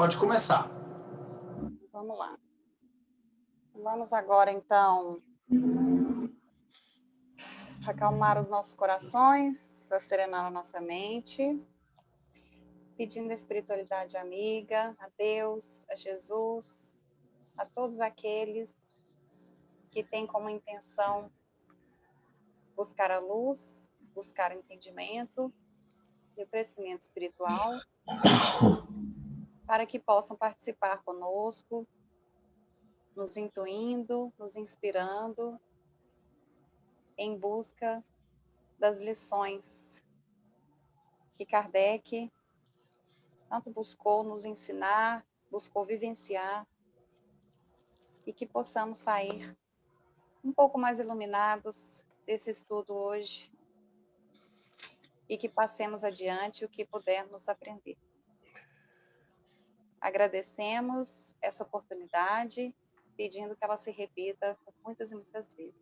Pode começar. Vamos lá. Vamos agora, então, acalmar os nossos corações, serenar a nossa mente, pedindo a espiritualidade amiga, a Deus, a Jesus, a todos aqueles que têm como intenção buscar a luz, buscar o entendimento e o crescimento espiritual, para que possam participar conosco, nos intuindo, nos inspirando, em busca das lições que Kardec tanto buscou nos ensinar, buscou vivenciar, e que possamos sair um pouco mais iluminados desse estudo hoje, e que passemos adiante o que pudermos aprender. Agradecemos essa oportunidade, pedindo que ela se repita por muitas e muitas vezes.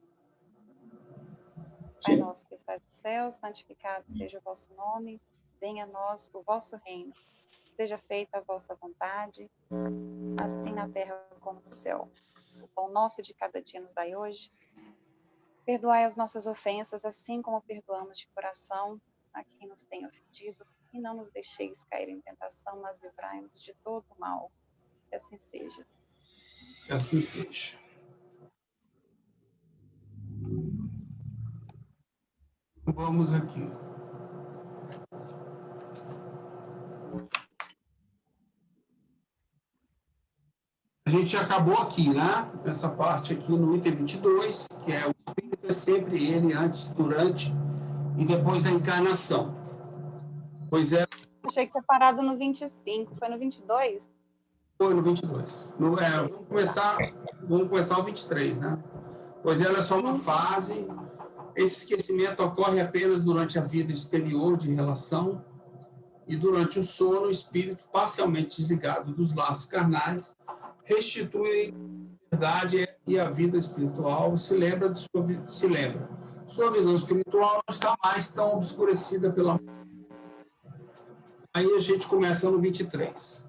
Pai nosso que estás no céu, santificado seja o vosso nome, venha a nós o vosso reino, seja feita a vossa vontade, assim na terra como no céu. O pão nosso de cada dia nos dai hoje. Perdoai as nossas ofensas, assim como perdoamos de coração a quem nos tem ofendido, e não nos deixeis cair em tentação, mas livrai-nos de todo o mal. Que assim seja. Que assim seja. Vamos aqui. A gente acabou aqui, né? Essa parte aqui no item 22, que é o espírito é sempre ele antes, durante e depois da encarnação. Pois é. Achei que tinha parado no 25, foi no 22? Foi no 22. Vamos começar o 23, né? Pois ela é só uma fase. Esse esquecimento ocorre apenas durante a vida exterior de relação e durante o sono, o espírito parcialmente desligado dos laços carnais restitui a verdade e a vida espiritual, se lembra. Sua visão espiritual não está mais tão obscurecida pela... Aí a gente começa no 23.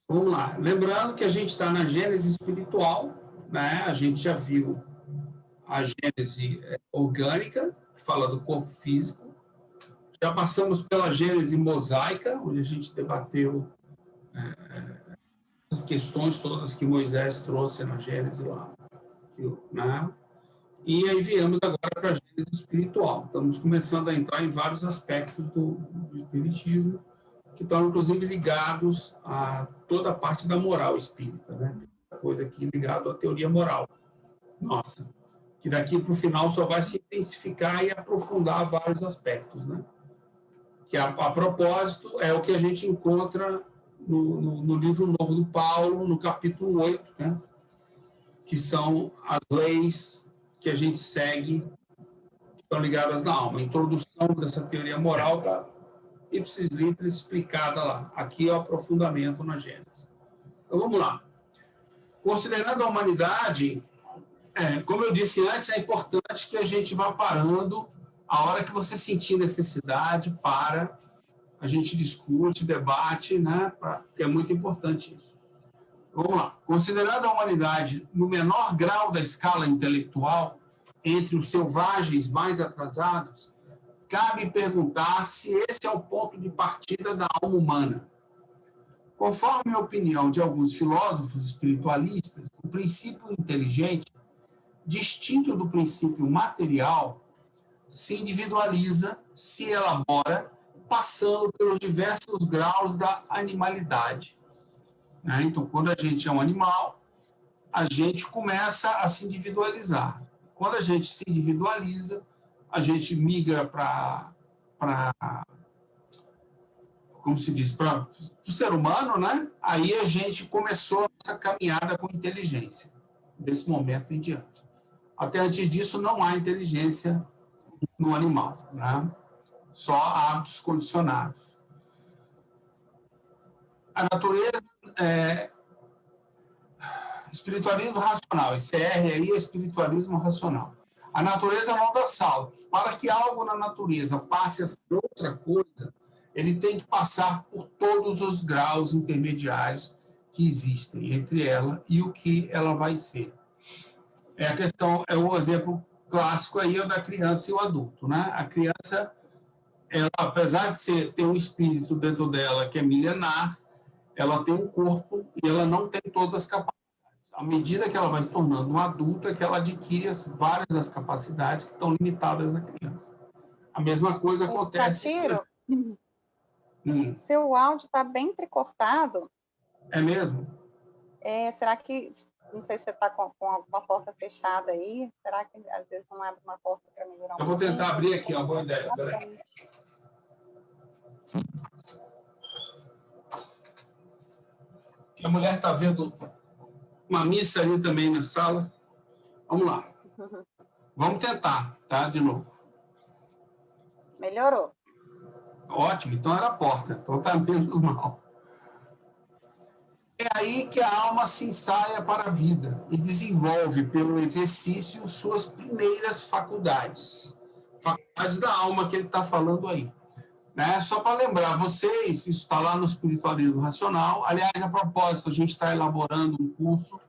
Vamos lá. Lembrando que a gente está na gênese espiritual, né? A gente já viu a gênese orgânica, que fala do corpo físico. Já passamos pela gênese mosaica, onde a gente debateu as questões todas que Moisés trouxe na Gênesis lá, né? E aí viemos agora para a Gênesis espiritual. Estamos começando a entrar em vários aspectos do espiritismo, que estão, inclusive, ligados a toda a parte da moral espírita, né? Coisa aqui ligada à teoria moral. Nossa, que daqui para o final só vai se intensificar e aprofundar vários aspectos, né? Que, a propósito, é o que a gente encontra no livro novo do Paulo, no capítulo 8, né? Que são as leis que a gente segue, que estão ligadas na alma. A introdução dessa teoria moral está ipsis literis explicada lá. Aqui é o aprofundamento na Gênesis. Então, vamos lá. Considerando a humanidade, como eu disse antes, é importante que a gente vá parando a hora que você sentir necessidade, para... A gente discute, debate, né? Porque é muito importante isso. Vamos lá. Considerando a humanidade no menor grau da escala intelectual, entre os selvagens mais atrasados, cabe perguntar se esse é o ponto de partida da alma humana. Conforme a opinião de alguns filósofos espiritualistas, o princípio inteligente, distinto do princípio material, se individualiza, se elabora, passando pelos diversos graus da animalidade. Então, quando a gente é um animal, a gente começa a se individualizar. Quando a gente se individualiza, a gente migra para como se diz, para o ser humano, né? Aí a gente começou essa caminhada com inteligência, desse momento em diante. Até antes disso, não há inteligência no animal, né? Só hábitos condicionados. A natureza espiritualismo racional, esse R aí é espiritualismo racional. A natureza não dá saltos. Para que algo na natureza passe a ser outra coisa, ele tem que passar por todos os graus intermediários que existem entre ela e o que ela vai ser. É a questão, é o exemplo clássico aí é o da criança e o adulto, né? A criança, ela, apesar de ter um espírito dentro dela que é milenar, ela tem um corpo e ela não tem todas as capacidades. À medida que ela vai se tornando um adulto, é que ela adquire várias das capacidades que estão limitadas na criança. A mesma coisa acontece... Catiro, seu áudio está bem entrecortado. É mesmo? Será que, não sei se você está com alguma porta fechada aí, será que às vezes não abre uma porta para melhorar um pouquinho? Eu vou tentar abrir aqui, uma boa ideia. Peraí. A mulher está vendo uma missa ali também na sala. Vamos lá. Vamos tentar, tá? De novo. Melhorou. Ótimo, então era a porta. Então está menos mal. É aí que a alma se ensaia para a vida e desenvolve, pelo exercício, suas primeiras faculdades. Faculdades da alma que ele está falando aí. Né? Só para lembrar vocês, isso está lá no Espiritualismo Racional. Aliás, a propósito, a gente está elaborando um curso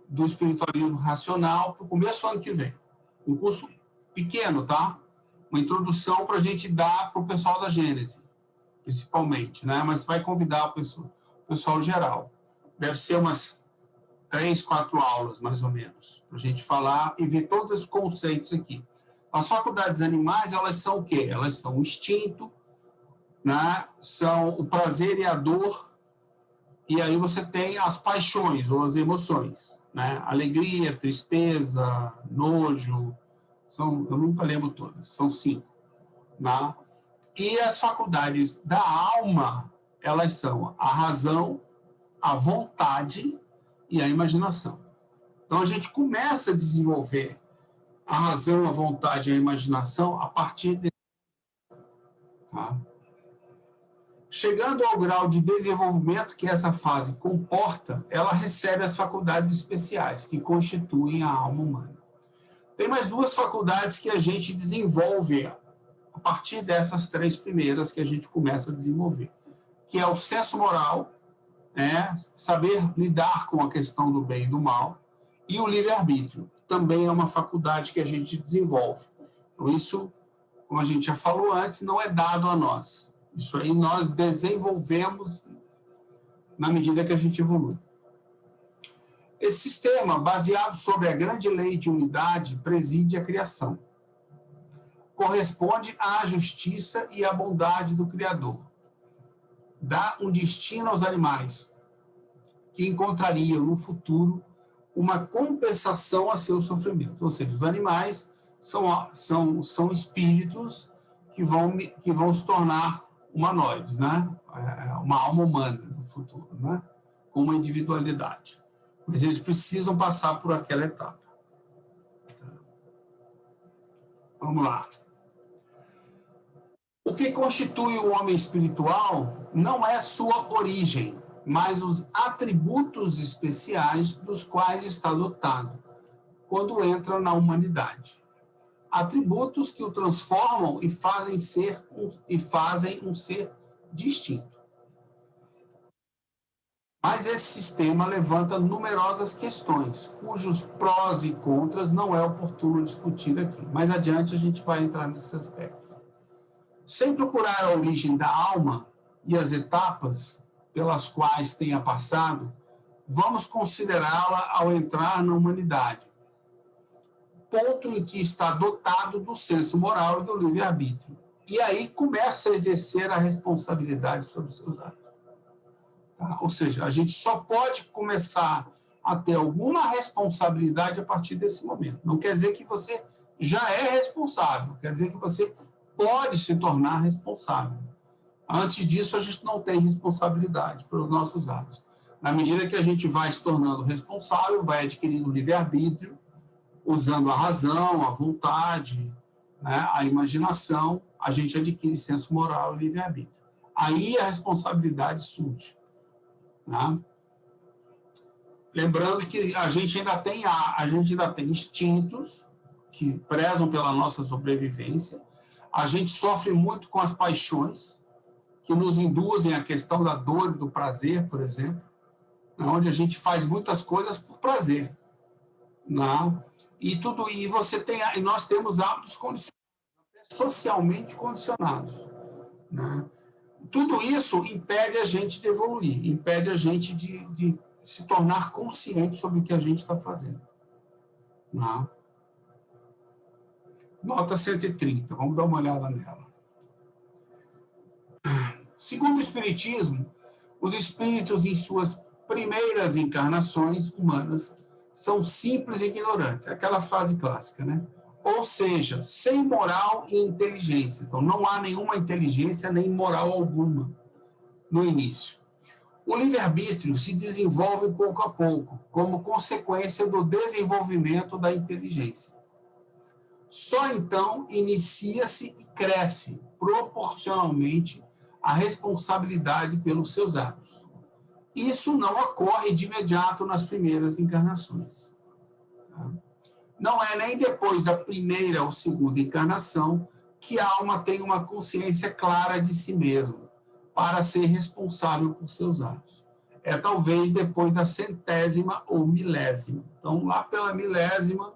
do Espiritualismo Racional para o começo do ano que vem. Um curso pequeno, tá? Uma introdução para a gente dar para o pessoal da Gênese, principalmente, né? Mas vai convidar o pessoal geral. Deve ser umas 3, 4 aulas, mais ou menos, para a gente falar e ver todos os conceitos aqui. As faculdades animais, elas são o quê? Elas são o instinto, né? São o prazer e a dor, e aí você tem as paixões ou as emoções, né? Alegria, tristeza, nojo, eu nunca lembro todas, são 5. Né? E as faculdades da alma, elas são a razão, a vontade e a imaginação. Então, a gente começa a desenvolver a razão, a vontade e a imaginação a partir de... Tá? Chegando ao grau de desenvolvimento que essa fase comporta, ela recebe as faculdades especiais, que constituem a alma humana. Tem mais 2 faculdades que a gente desenvolve a partir dessas 3 primeiras que a gente começa a desenvolver, que é o senso moral, saber lidar com a questão do bem e do mal, e o livre-arbítrio, também é uma faculdade que a gente desenvolve. Então, isso, como a gente já falou antes, não é dado a nós. Isso aí nós desenvolvemos na medida que a gente evolui. Esse sistema, baseado sobre a grande lei de unidade, preside a criação. Corresponde à justiça e à bondade do Criador. Dá um destino aos animais, que encontrariam no futuro uma compensação a seu sofrimento. Ou seja, os animais são espíritos que vão se tornar humanoides, né? Uma alma humana no futuro, né? Com uma individualidade. Mas eles precisam passar por aquela etapa. Vamos lá. O que constitui o homem espiritual não é sua origem, mas os atributos especiais dos quais está dotado quando entra na humanidade. Atributos que o transformam e fazem um ser distinto. Mas esse sistema levanta numerosas questões, cujos prós e contras não é oportuno discutir aqui. Mais adiante a gente vai entrar nesse aspecto. Sem procurar a origem da alma e as etapas pelas quais tenha passado, vamos considerá-la ao entrar na humanidade. Ponto em que está dotado do senso moral e do livre-arbítrio. E aí começa a exercer a responsabilidade sobre seus atos. Tá? Ou seja, a gente só pode começar a ter alguma responsabilidade a partir desse momento. Não quer dizer que você já é responsável, quer dizer que você pode se tornar responsável. Antes disso, a gente não tem responsabilidade pelos nossos atos. Na medida que a gente vai se tornando responsável, vai adquirindo livre-arbítrio, usando a razão, a vontade, né, a imaginação, a gente adquire senso moral e livre-arbítrio. Aí a responsabilidade surge. Né? Lembrando que a gente ainda tem instintos que prezam pela nossa sobrevivência, a gente sofre muito com as paixões, que nos induzem à questão da dor e do prazer, por exemplo, onde a gente faz muitas coisas por prazer. Não? E nós temos hábitos condicionados, socialmente condicionados. Né? Tudo isso impede a gente de evoluir, impede a gente de se tornar consciente sobre o que a gente está fazendo. Não? Nota 130, vamos dar uma olhada nela. Segundo o Espiritismo, os espíritos, em suas primeiras encarnações humanas, são simples e ignorantes. É aquela frase clássica, né? Ou seja, sem moral e inteligência. Então, não há nenhuma inteligência nem moral alguma no início. O livre-arbítrio se desenvolve pouco a pouco, como consequência do desenvolvimento da inteligência. Só então inicia-se e cresce proporcionalmente a responsabilidade pelos seus atos. Isso não ocorre de imediato nas primeiras encarnações. Não é nem depois da primeira ou segunda encarnação que a alma tem uma consciência clara de si mesma para ser responsável por seus atos. É talvez depois da 100ª ou 1000ª. Então, lá pela 1000ª,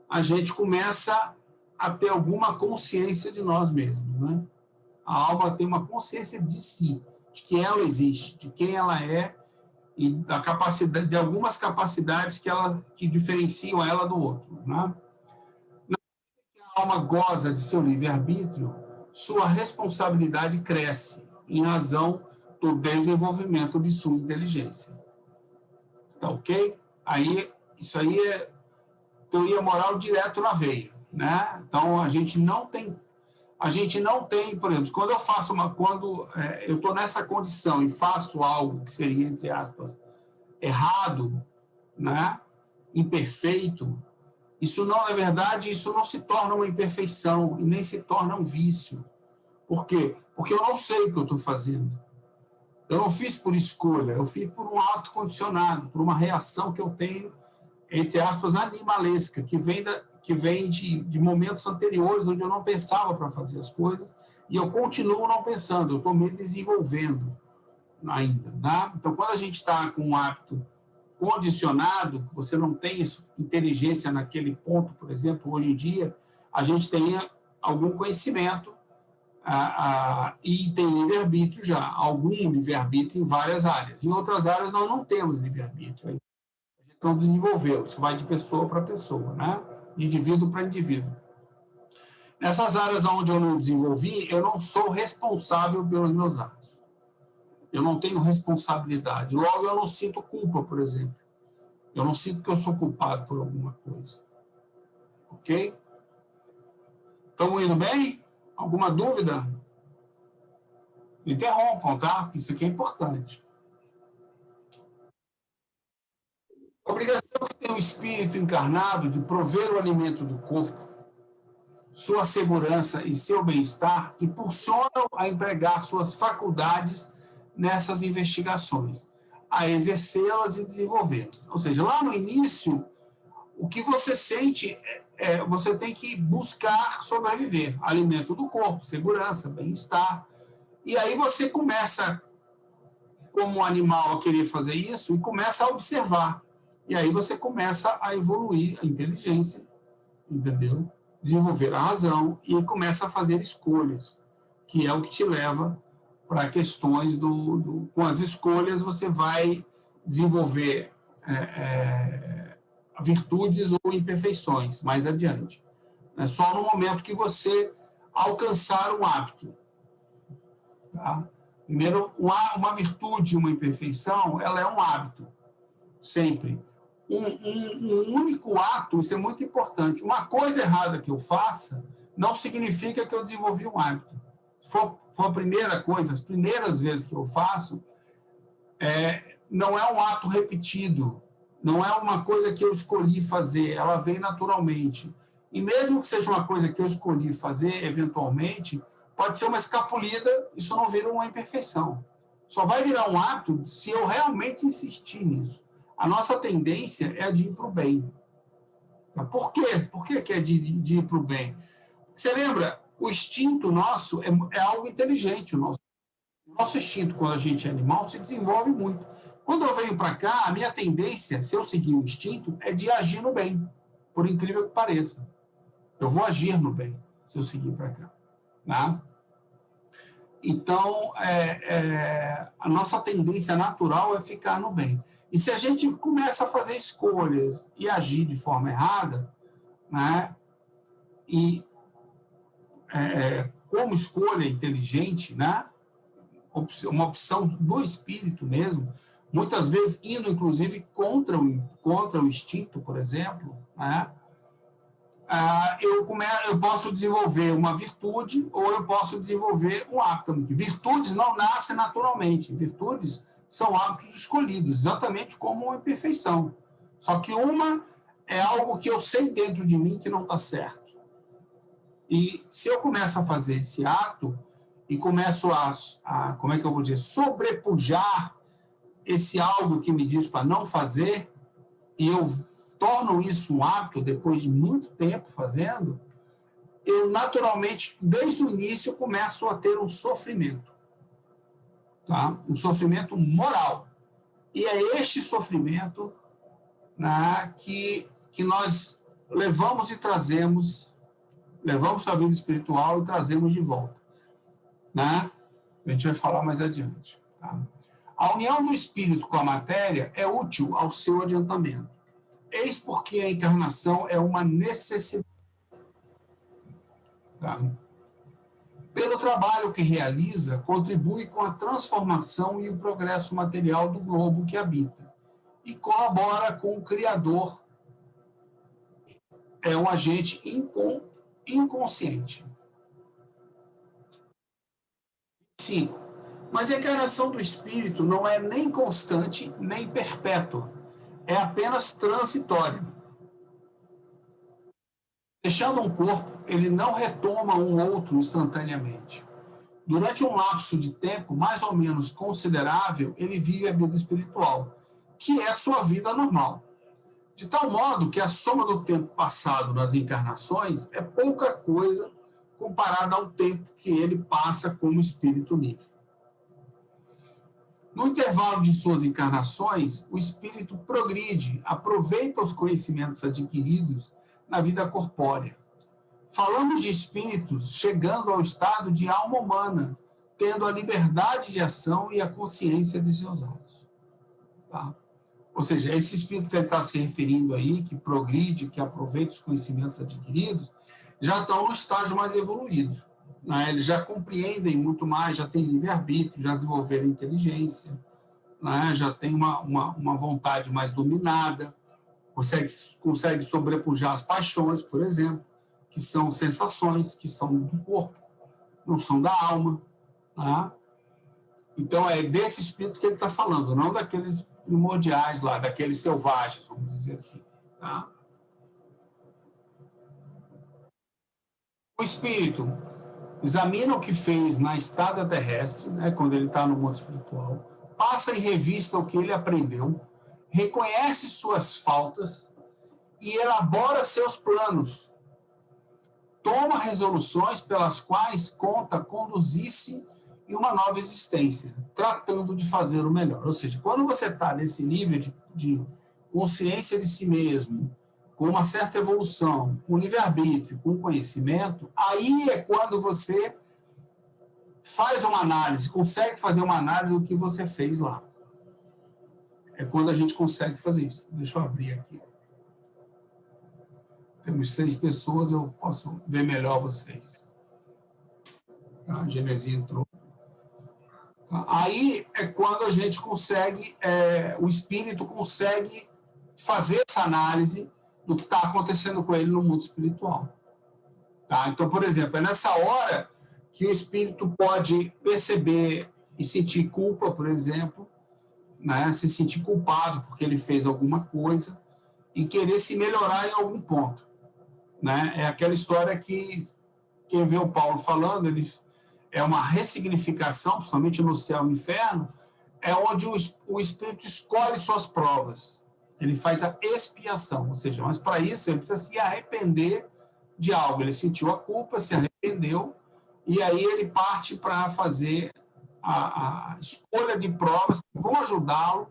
a gente começa a ter alguma consciência de nós mesmos, né? A alma tem uma consciência de si, de que ela existe, de quem ela é e da capacidade, de algumas capacidades que diferenciam ela do outro, né? Na medida que a alma goza de seu livre-arbítrio, sua responsabilidade cresce em razão do desenvolvimento de sua inteligência. Tá ok? Isso aí é teoria moral direto na veia, né? Então, a gente não tem, por exemplo, quando eu estou nessa condição e faço algo que seria, entre aspas, errado, né? Imperfeito, isso não, na verdade, isso não se torna uma imperfeição e nem se torna um vício. Por quê? Porque eu não sei o que eu estou fazendo. Eu não fiz por escolha, eu fiz por um ato condicionado, por uma reação que eu tenho, entre aspas, animalesca, que vem de momentos anteriores, onde eu não pensava para fazer as coisas, e eu continuo não pensando, eu estou me desenvolvendo ainda. Né? Então, quando a gente está com um hábito condicionado, que você não tem inteligência naquele ponto, por exemplo, hoje em dia, a gente tem algum conhecimento e tem livre-arbítrio já, algum livre-arbítrio em várias áreas. Em outras áreas, nós não temos livre-arbítrio. A gente não desenvolveu, isso vai de pessoa para pessoa, né? De indivíduo para indivíduo. Nessas áreas onde eu não desenvolvi, eu não sou responsável pelos meus atos. Eu não tenho responsabilidade. Logo, eu não sinto culpa, por exemplo. Eu não sinto que eu sou culpado por alguma coisa. Ok? Estamos indo bem? Alguma dúvida? Me interrompam, tá? Porque isso aqui é importante. A obrigação que tem o espírito encarnado de prover o alimento do corpo, sua segurança e seu bem-estar impulsionam a empregar suas faculdades nessas investigações, a exercê-las e desenvolvê-las. Ou seja, lá no início, o que você sente você tem que buscar sobreviver, alimento do corpo, segurança, bem-estar. E aí você começa, como animal, a querer fazer isso e começa a observar. E aí você começa a evoluir a inteligência, entendeu? Desenvolver a razão e começa a fazer escolhas, que é o que te leva para questões com as escolhas você vai desenvolver virtudes ou imperfeições mais adiante. É só no momento que você alcançar um hábito. Tá? Primeiro, uma virtude, uma imperfeição, ela é um hábito, sempre. Um único ato, isso é muito importante. Uma coisa errada que eu faça não significa que eu desenvolvi um hábito. Se for a primeira coisa, as primeiras vezes que eu faço, não é um ato repetido, não é uma coisa que eu escolhi fazer, ela vem naturalmente. E mesmo que seja uma coisa que eu escolhi fazer, eventualmente, pode ser uma escapulida, isso não vira uma imperfeição. Só vai virar um hábito se eu realmente insistir nisso. A nossa tendência é a de ir para o bem. Por quê? Por que é de ir para o bem? Você lembra? O instinto nosso é algo inteligente, o nosso nosso instinto, quando a gente é animal, se desenvolve muito. Quando eu venho para cá, a minha tendência, se eu seguir o instinto, é de agir no bem, por incrível que pareça. Eu vou agir no bem, se eu seguir para cá. Né? Então, a nossa tendência natural é ficar no bem. E se a gente começa a fazer escolhas e agir de forma errada, né? E como escolha inteligente, né? Uma opção do espírito mesmo, muitas vezes indo, inclusive, contra o instinto, por exemplo, né? Eu posso desenvolver uma virtude ou eu posso desenvolver um hábito. Virtudes não nascem naturalmente. Virtudes são hábitos escolhidos, exatamente como uma imperfeição. Só que uma é algo que eu sei dentro de mim que não está certo. E se eu começo a fazer esse ato e começo como é que eu vou dizer, sobrepujar esse algo que me diz para não fazer, e eu torno isso um hábito depois de muito tempo fazendo, eu naturalmente, desde o início, começo a ter um sofrimento. Tá? Um sofrimento moral. E é este sofrimento, né, que nós levamos e trazemos, levamos para a vida espiritual e trazemos de volta. Né? A gente vai falar mais adiante. Tá? A união do espírito com a matéria é útil ao seu adiantamento. Eis porque a encarnação é uma necessidade. Tá? Pelo trabalho que realiza, contribui com a transformação e o progresso material do globo que habita e colabora com o Criador. É um agente inconsciente. 5. Mas a encarnação do espírito não é nem constante, nem perpétua. É apenas transitória. Deixando um corpo, ele não retoma um outro instantaneamente. Durante um lapso de tempo mais ou menos considerável, ele vive a vida espiritual, que é sua vida normal. De tal modo que a soma do tempo passado nas encarnações é pouca coisa comparada ao tempo que ele passa como espírito livre. No intervalo de suas encarnações, o espírito progride, aproveita os conhecimentos adquiridos na vida corpórea. Falamos de espíritos chegando ao estado de alma humana, tendo a liberdade de ação e a consciência de seus atos. Tá? Ou seja, esse espírito que ele está se referindo aí, que progride, que aproveita os conhecimentos adquiridos, já estão no estágio mais evoluído. Né? Eles já compreendem muito mais, já têm livre-arbítrio, já desenvolveram inteligência, né? Já têm uma vontade mais dominada, consegue sobrepujar as paixões, por exemplo, que são sensações, que são do corpo, não são da alma. Né? Então, é desse espírito que ele está falando, não daqueles primordiais lá, daqueles selvagens, vamos dizer assim. Tá? O espírito examina o que fez na estada terrestre, né, quando ele está no mundo espiritual, passa em revista o que ele aprendeu, reconhece suas faltas e elabora seus planos. Toma resoluções pelas quais conta conduzir-se em uma nova existência, tratando de fazer o melhor. Ou seja, quando você está nesse nível de consciência de si mesmo, com uma certa evolução, com livre-arbítrio, com conhecimento, aí é quando você faz uma análise, consegue fazer uma análise do que você fez lá. É quando a gente consegue fazer isso. Deixa eu abrir aqui. Temos 6 pessoas, eu posso ver melhor vocês. Tá? A Genesia entrou. Tá? Aí é quando a gente consegue, o espírito consegue fazer essa análise do que está acontecendo com ele no mundo espiritual. Tá? Então, por exemplo, é nessa hora que o espírito pode perceber e sentir culpa, por exemplo, né? Se sentir culpado porque ele fez alguma coisa e querer se melhorar em algum ponto. Né? É aquela história que quem vê o Paulo falando, é uma ressignificação, principalmente no céu e no inferno, é onde o espírito escolhe suas provas. Ele faz a expiação, ou seja, mas para isso ele precisa se arrepender de algo. Ele sentiu a culpa, se arrependeu, e aí ele parte para fazer a escolha de provas que vão ajudá-lo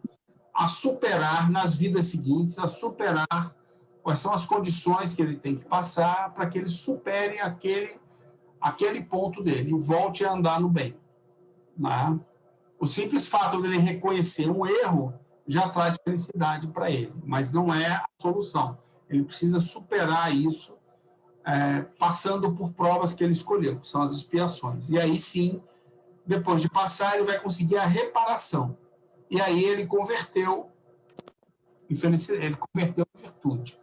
a superar nas vidas seguintes, a superar quais são as condições que ele tem que passar para que ele supere aquele ponto dele e volte a andar no bem. Né? O simples fato dele reconhecer um erro já traz felicidade para ele, mas não é a solução. Ele precisa superar isso passando por provas que ele escolheu, que são as expiações. E aí sim, depois de passar, ele vai conseguir a reparação. E aí ele converteu em virtude.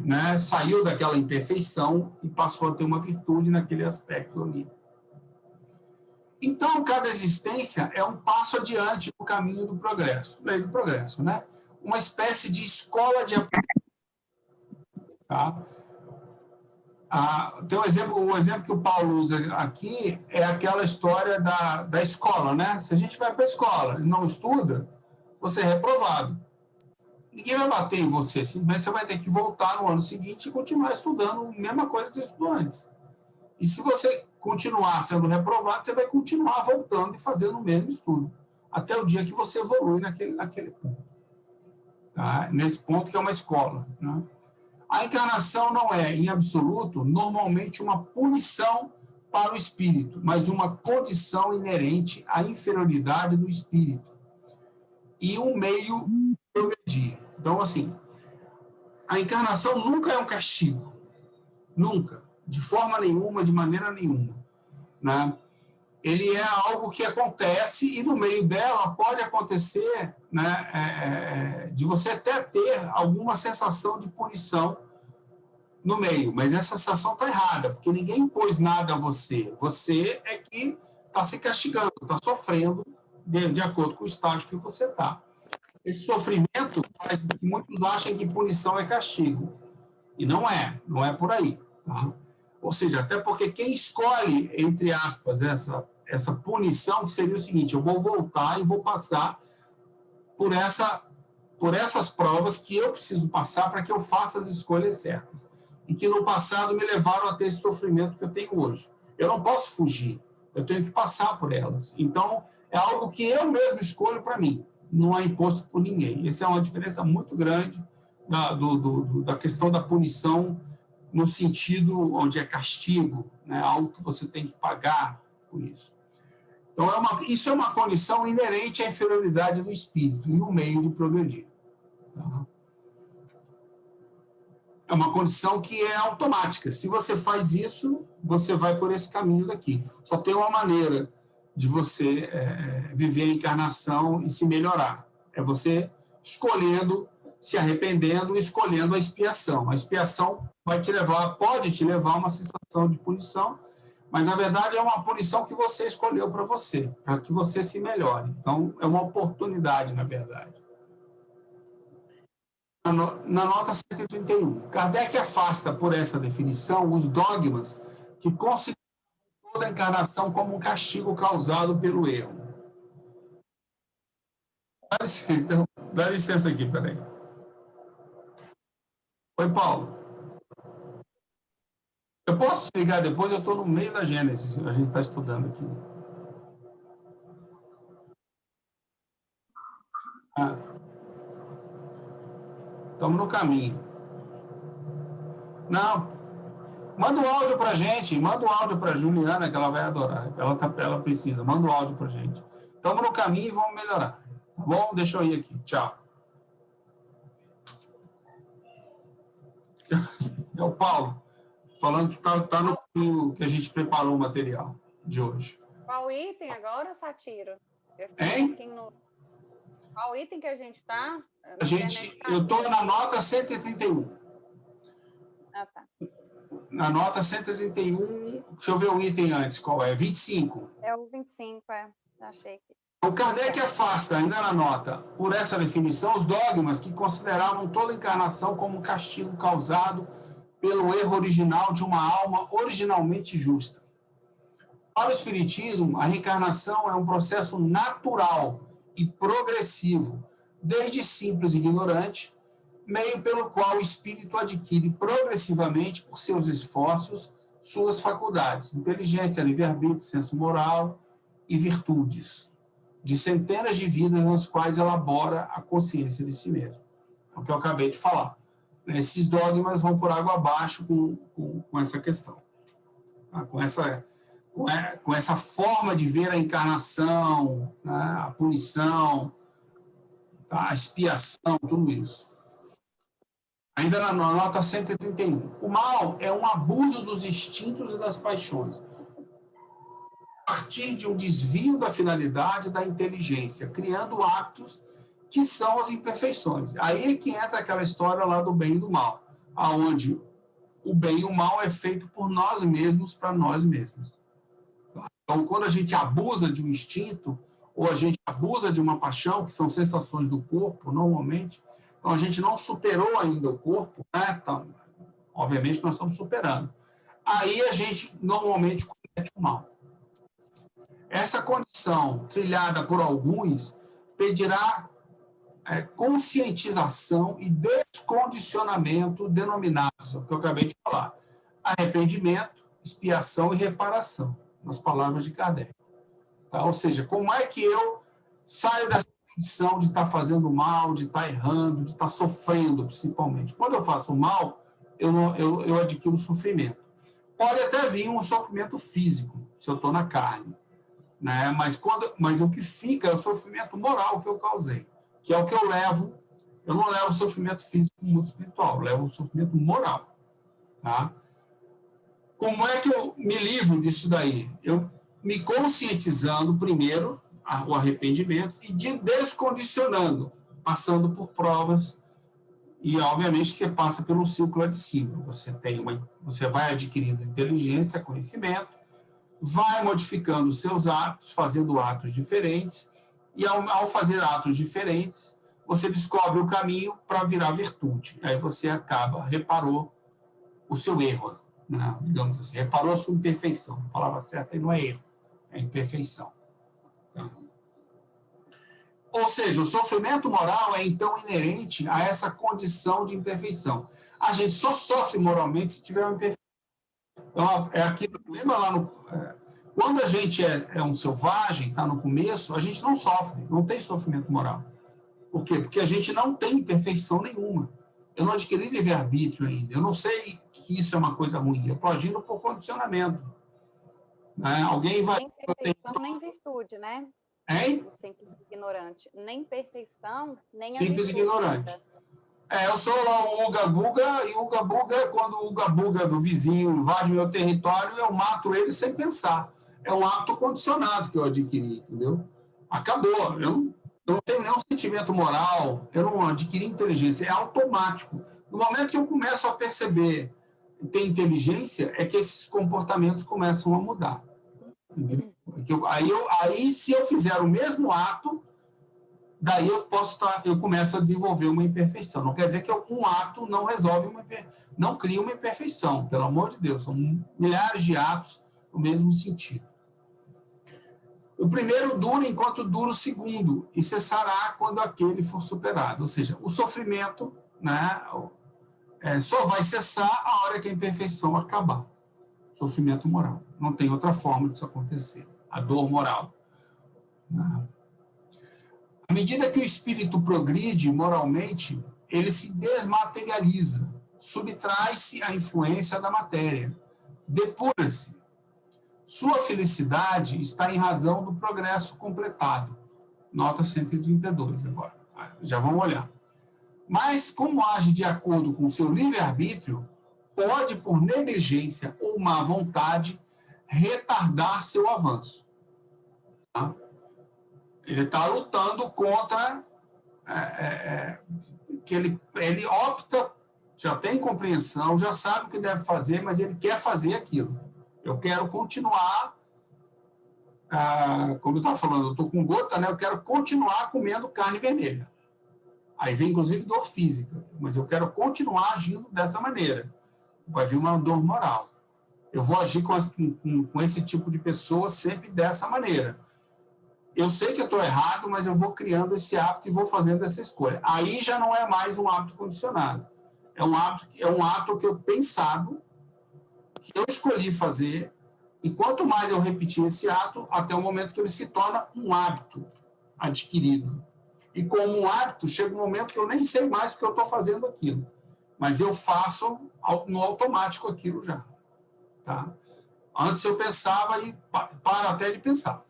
Né? Saiu daquela imperfeição e passou a ter uma virtude naquele aspecto ali. Então, cada existência é um passo adiante no caminho do progresso, lei do progresso, né? Uma espécie de escola de aprendizagem. Tá? Tem o exemplo que o Paulo usa aqui é aquela história da escola, né? Se a gente vai para a escola e não estuda, você é reprovado. Ninguém vai bater em você, simplesmente você vai ter que voltar no ano seguinte e continuar estudando a mesma coisa que você estudou antes. E se você continuar sendo reprovado, você vai continuar voltando e fazendo o mesmo estudo, até o dia que você evolui naquele ponto. Tá? Nesse ponto que é uma escola, né? A encarnação não é, em absoluto, normalmente uma punição para o espírito, mas uma condição inerente à inferioridade do espírito e um meio de progredir. Então, assim, a encarnação nunca é um castigo. Nunca. De forma nenhuma, de maneira nenhuma. Né? Ele é algo que acontece e no meio dela pode acontecer, né, de você até ter alguma sensação de punição no meio, mas essa sensação está errada, porque ninguém impôs nada a você. Você é que está se castigando, está sofrendo de acordo com o estágio que você está. Esse sofrimento faz com que muitos achem que punição é castigo. E não é por aí. Tá? Ou seja, até porque quem escolhe, entre aspas, essa punição, que seria o seguinte: eu vou voltar e vou passar por essas provas que eu preciso passar para que eu faça as escolhas certas. E que no passado me levaram a ter esse sofrimento que eu tenho hoje. Eu não posso fugir, eu tenho que passar por elas. Então, é algo que eu mesmo escolho para mim, não é imposto por ninguém. Essa é uma diferença muito grande da questão da punição, no sentido onde é castigo, né? Algo que você tem que pagar por isso. Então, isso é uma condição inerente à inferioridade do espírito e o meio de progredir. Tá? É uma condição que é automática. Se você faz isso, você vai por esse caminho daqui. Só tem uma maneira de você viver a encarnação e se melhorar. É você escolhendo, se arrependendo, escolhendo a expiação. A expiação pode te levar a uma sensação de punição, mas, na verdade, é uma punição que você escolheu para que você se melhore. Então, é uma oportunidade, na verdade. Na nota 131, Kardec afasta, por essa definição, os dogmas que consideram toda a encarnação como um castigo causado pelo erro. Então, dá licença aqui, peraí. Oi, Paulo. Eu posso ligar depois? Eu estou no meio da Gênesis, a gente está estudando aqui. Estamos no caminho. Não, manda o áudio para a gente, manda o áudio para a Juliana, que ela vai adorar. Ela precisa, manda o áudio para a gente. Estamos no caminho e vamos melhorar. Tá bom? Deixa eu ir aqui. Tchau. É o Paulo, falando que está no caminho que a gente preparou o material de hoje. Qual item agora, Satiro? Hein? Qual item que a gente está? Eu estou na nota 131. Ah, tá. Na nota 131, deixa eu ver o item antes, qual é? 25. É o 25, achei que... O Kardec afasta, ainda na nota, por essa definição, os dogmas que consideravam toda encarnação como um castigo causado pelo erro original de uma alma originalmente justa. Para o Espiritismo, a reencarnação é um processo natural e progressivo, desde simples e ignorante, meio pelo qual o espírito adquire progressivamente, por seus esforços, suas faculdades, inteligência, livre-arbítrio, senso moral e virtudes, de centenas de vidas nas quais elabora a consciência de si mesmo. É o que eu acabei de falar. Esses dogmas vão por água abaixo com essa questão. Tá? Com essa forma de ver a encarnação, né? A punição, tá? A expiação, tudo isso. Ainda na nota 131. O mal é um abuso dos instintos e das paixões, a partir de um desvio da finalidade da inteligência, criando atos que são as imperfeições. Aí é que entra aquela história lá do bem e do mal, aonde o bem e o mal é feito por nós mesmos para nós mesmos. Então, quando a gente abusa de um instinto, ou a gente abusa de uma paixão, que são sensações do corpo, normalmente, então a gente não superou ainda o corpo, né? Então, obviamente nós estamos superando. Aí a gente normalmente comete o mal. Essa condição, trilhada por alguns, pedirá conscientização e descondicionamento denominados, o que eu acabei de falar: arrependimento, expiação e reparação, nas palavras de Kardec. Tá? Ou seja, como é que eu saio dessa condição de estar fazendo mal, de estar errando, de estar sofrendo, principalmente? Quando eu faço mal, eu adquiro sofrimento. Pode até vir um sofrimento físico, se eu estou na carne, né? Mas o que fica é o sofrimento moral que eu causei, que é o que eu levo. Eu não levo o sofrimento físico muito espiritual, eu levo o sofrimento moral. Tá? Como é que eu me livro disso daí? Eu me conscientizando, primeiro, o arrependimento, e descondicionando, passando por provas, e, obviamente, que passa pelo ciclo lá de cima. Você vai adquirindo inteligência, conhecimento, vai modificando os seus atos, fazendo atos diferentes, e ao fazer atos diferentes, você descobre o caminho para virar virtude. Aí você reparou o seu erro, né? Digamos assim, reparou a sua imperfeição. A palavra certa aí não é erro, é imperfeição. Tá? Ou seja, o sofrimento moral é, então, inerente a essa condição de imperfeição. A gente só sofre moralmente se tiver uma imperfeição. Então, lembra lá quando a gente é um selvagem, está no começo, a gente não sofre, não tem sofrimento moral. Por quê? Porque a gente não tem perfeição nenhuma. Eu não adquiri livre-arbítrio ainda. Eu não sei que isso é uma coisa ruim. Eu estou agindo por condicionamento. Né? Alguém vai... Nem perfeição, nem virtude, né? Hein? O simples ignorante. Nem perfeição, nem a simples virtude. Ignorante. Eu sou lá o Uga-Buga, e o Uga-Buga, quando o Uga-Buga do vizinho invade meu território, eu mato ele sem pensar. É um ato condicionado que eu adquiri, entendeu? Acabou. Eu não tenho nenhum sentimento moral, eu não adquiri inteligência, é automático. No momento que eu começo a perceber ter inteligência, é que esses comportamentos começam a mudar. Entendeu? Aí, se eu fizer o mesmo ato, daí eu começo a desenvolver uma imperfeição. Não quer dizer que um ato não resolve não cria uma imperfeição, pelo amor de Deus. São milhares de atos no mesmo sentido. O primeiro dura enquanto dura o segundo, e cessará quando aquele for superado. Ou seja, o sofrimento, né, só vai cessar a hora que a imperfeição acabar. Sofrimento moral. Não tem outra forma disso acontecer. A dor moral. À medida que o espírito progride moralmente, ele se desmaterializa, subtrai-se à influência da matéria, depura-se. Sua felicidade está em razão do progresso completado. Nota 132 agora. Já vamos olhar. Mas, como age de acordo com seu livre-arbítrio, pode, por negligência ou má vontade, retardar seu avanço. Tá? Ele está lutando contra... que ele opta, já tem compreensão, já sabe o que deve fazer, mas ele quer fazer aquilo. Eu quero continuar, como eu estava falando, eu estou com gota, né? Eu quero continuar comendo carne vermelha. Aí vem, inclusive, dor física, mas eu quero continuar agindo dessa maneira. Vai vir uma dor moral. Eu vou agir com esse tipo de pessoa sempre dessa maneira. Eu sei que eu estou errado, mas eu vou criando esse hábito e vou fazendo essa escolha. Aí já não é mais um hábito condicionado. É um ato que eu pensado, que eu escolhi fazer, E quanto mais eu repetir esse ato, até o momento que ele se torna um hábito adquirido. E como um hábito, chega um momento que eu nem sei mais porque eu estou fazendo aquilo. Mas eu faço no automático aquilo já. Tá? Antes eu pensava e paro até de pensar.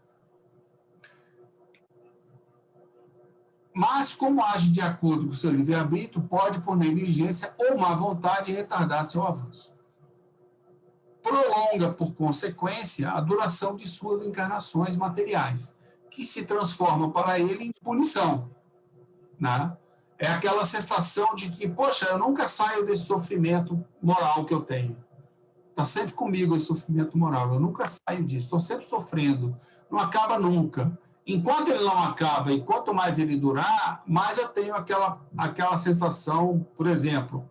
Mas, como age de acordo com o seu livre-arbítrio, pode, por negligência ou má vontade, retardar seu avanço. Prolonga, por consequência, a duração de suas encarnações materiais, que se transforma para ele em punição. Né? É aquela sensação de que, poxa, eu nunca saio desse sofrimento moral que eu tenho. Está sempre comigo esse sofrimento moral. Eu nunca saio disso. Estou sempre sofrendo. Não acaba nunca. Enquanto ele não acaba e quanto mais ele durar, mais eu tenho aquela sensação, por exemplo,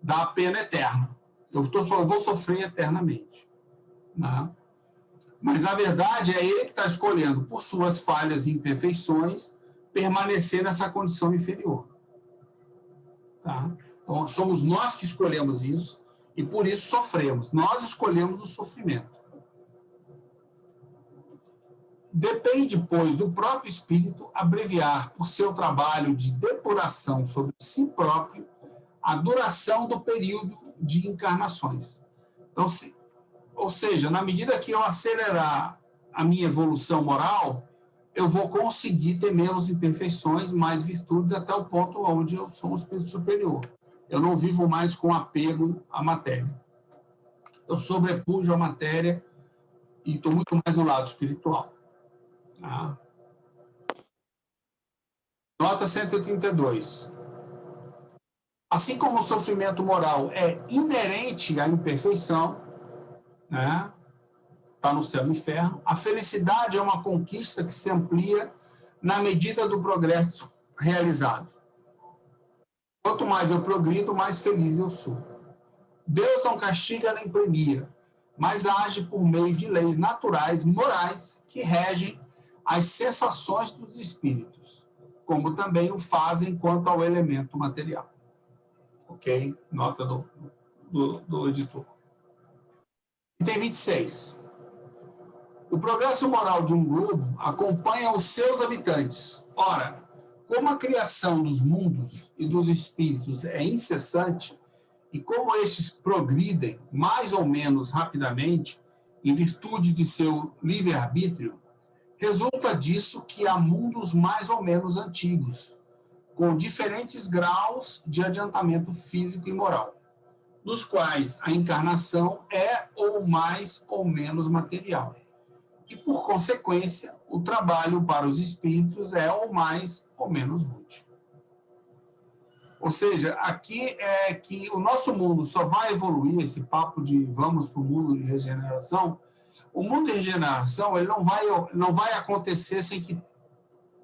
da pena eterna. Eu vou sofrer eternamente. Né? Mas, na verdade, é ele que está escolhendo, por suas falhas e imperfeições, permanecer nessa condição inferior. Tá? Então, somos nós que escolhemos isso e, por isso, sofremos. Nós escolhemos o sofrimento. Depende, pois, do próprio espírito abreviar, por seu trabalho de depuração sobre si próprio, a duração do período de encarnações. Então, ou seja, na medida que eu acelerar a minha evolução moral, eu vou conseguir ter menos imperfeições, mais virtudes, até o ponto onde eu sou um espírito superior. Eu não vivo mais com apego à matéria. Eu sobrepujo a matéria e estou muito mais no lado espiritual. Tá? Nota 132. Assim como o sofrimento moral é inerente à imperfeição, né? Está no céu e no inferno, a felicidade é uma conquista que se amplia na medida do progresso realizado. Quanto mais eu progrido, mais feliz eu sou. Deus não castiga nem premia, mas age por meio de leis naturais, morais, que regem as sensações dos espíritos, como também o fazem quanto ao elemento material. Ok? Nota do editor. Item 26. O progresso moral de um globo acompanha os seus habitantes. Ora, como a criação dos mundos e dos espíritos é incessante, e como estes progridem mais ou menos rapidamente, em virtude de seu livre-arbítrio, resulta disso que há mundos mais ou menos antigos, com diferentes graus de adiantamento físico e moral, nos quais a encarnação é ou mais ou menos material. E, por consequência, o trabalho para os espíritos é ou mais ou menos útil. Ou seja, aqui é que o nosso mundo só vai evoluir, esse papo de vamos para o mundo de regeneração, o mundo de regeneração ele não vai acontecer sem que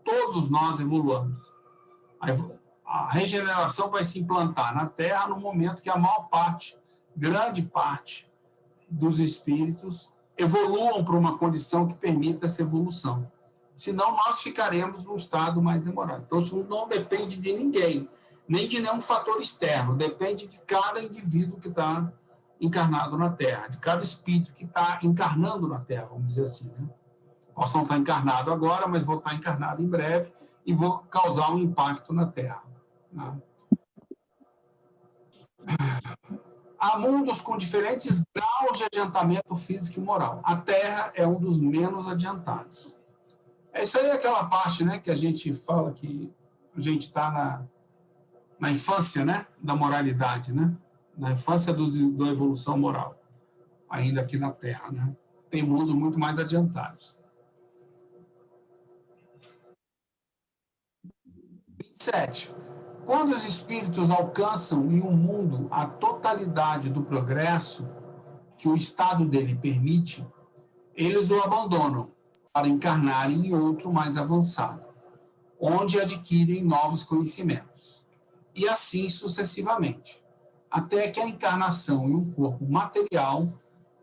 todos nós evoluamos. A regeneração vai se implantar na Terra no momento que a maior parte, grande parte dos espíritos evoluam para uma condição que permita essa evolução. Senão, nós ficaremos num estado mais demorado. Então, isso não depende de ninguém, nem de nenhum fator externo. Depende de cada indivíduo que está encarnado na Terra, de cada espírito que está encarnando na Terra, vamos dizer assim. Né? Posso não estar encarnado agora, mas vou estar encarnado em breve e vou causar um impacto na Terra. Né? Há mundos com diferentes graus de adiantamento físico e moral. A Terra é um dos menos adiantados. Isso aí é aquela parte, né, que a gente fala que a gente está na infância, né, da moralidade, né, na infância da evolução moral, ainda aqui na Terra. Né? Tem mundos muito mais adiantados. 27. Quando os espíritos alcançam em um mundo a totalidade do progresso que o estado dele permite, eles o abandonam para encarnarem em outro mais avançado, onde adquirem novos conhecimentos. E assim sucessivamente, até que a encarnação em um corpo material,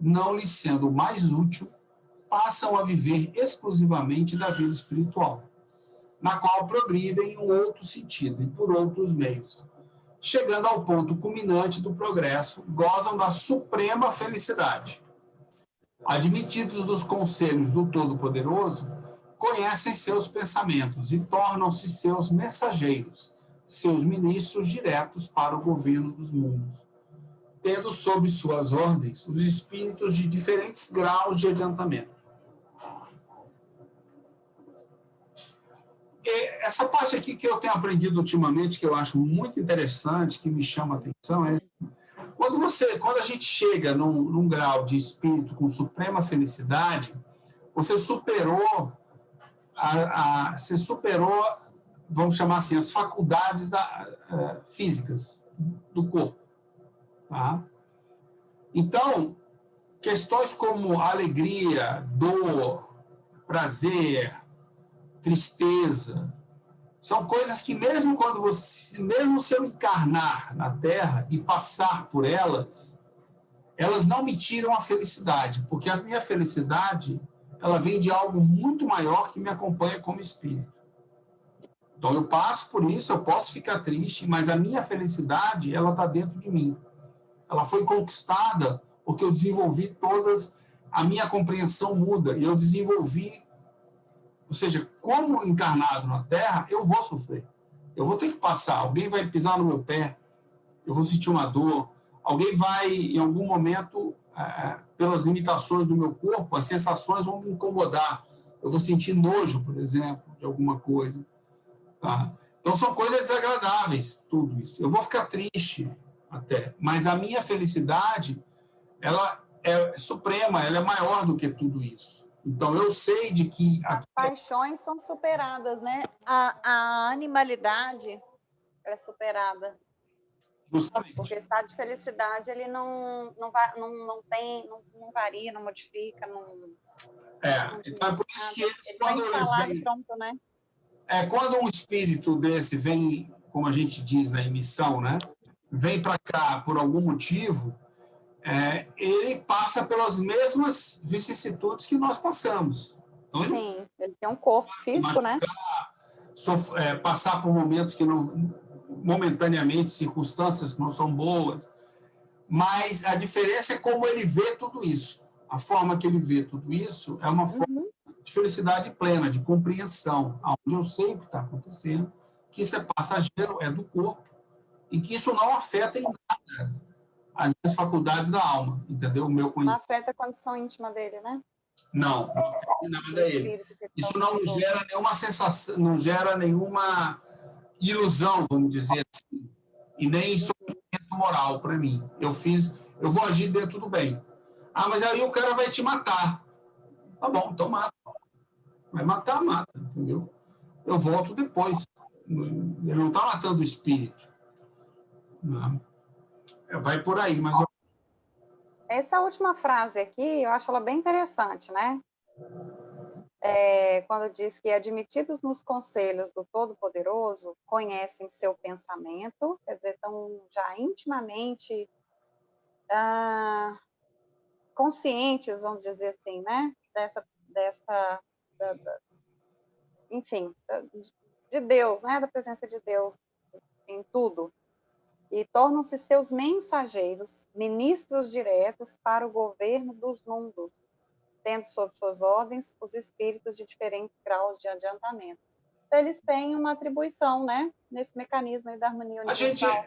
não lhe sendo mais útil, passam a viver exclusivamente da vida espiritual, na qual progridem em um outro sentido e por outros meios. Chegando ao ponto culminante do progresso, gozam da suprema felicidade. admitidos nos conselhos do Todo-Poderoso, conhecem seus pensamentos e tornam-se seus mensageiros, seus ministros diretos para o governo dos mundos, tendo sob suas ordens os espíritos de diferentes graus de adiantamento. E essa parte aqui que eu tenho aprendido ultimamente, que eu acho muito interessante, que me chama a atenção, é quando a gente chega num grau de espírito com suprema felicidade, você superou, vamos chamar assim, as faculdades físicas do corpo. Tá? Então, questões como alegria, dor, prazer, tristeza, são coisas que mesmo se eu encarnar na Terra e passar por elas não me tiram a felicidade, porque a minha felicidade, ela vem de algo muito maior que me acompanha como espírito. Então, eu passo por isso, eu posso ficar triste, mas a minha felicidade, ela está dentro de mim. Ela foi conquistada porque eu desenvolvi a minha compreensão muda, e eu desenvolvi, ou seja, como encarnado na Terra, eu vou sofrer. Eu vou ter que passar, alguém vai pisar no meu pé, eu vou sentir uma dor, alguém vai, em algum momento, pelas limitações do meu corpo, as sensações vão me incomodar. Eu vou sentir nojo, por exemplo, de alguma coisa. Tá? Então, são coisas desagradáveis, tudo isso. Eu vou ficar triste até, mas a minha felicidade, ela é suprema, ela é maior do que tudo isso. Então, eu sei de que... As paixões são superadas, né? A animalidade é superada. Justamente. Porque o estado de felicidade, ele não varia, não modifica, não... Então é por isso que eles, quando eles vêm... Pronto, né? Quando um espírito desse vem, como a gente diz na emissão, né? Vem para cá por algum motivo, ele passa pelas mesmas vicissitudes que nós passamos. Então, sim, ele tem um corpo físico, né? Passar por momentos que não... momentaneamente, circunstâncias que não são boas, mas a diferença é como ele vê tudo isso. A forma que ele vê tudo isso é uma forma de felicidade plena, de compreensão, onde eu sei o que está acontecendo, que isso é passageiro, é do corpo, e que isso não afeta em nada as minhas faculdades da alma, entendeu? O meu conhecimento. Não afeta a condição íntima dele, né? Não afeta em nada ele. Isso não gera nenhuma sensação, não gera nenhuma ilusão, vamos dizer assim, e nem sofrimento moral para mim. Eu vou agir dentro do bem. Mas aí o cara vai te matar. Tá bom, então mata. Vai matar, mata, entendeu? Eu volto depois. Ele não está matando o espírito. Não. Vai por aí, mas... Essa última frase aqui, eu acho ela bem interessante, né? Quando diz que admitidos nos conselhos do Todo-Poderoso, conhecem seu pensamento, quer dizer, estão já intimamente conscientes, vamos dizer assim, né? Enfim, de Deus, né? Da presença de Deus em tudo. E tornam-se seus mensageiros, ministros diretos para o governo dos mundos, tendo sob suas ordens os espíritos de diferentes graus de adiantamento. Então, eles têm uma atribuição, né? Nesse mecanismo aí da harmonia universal.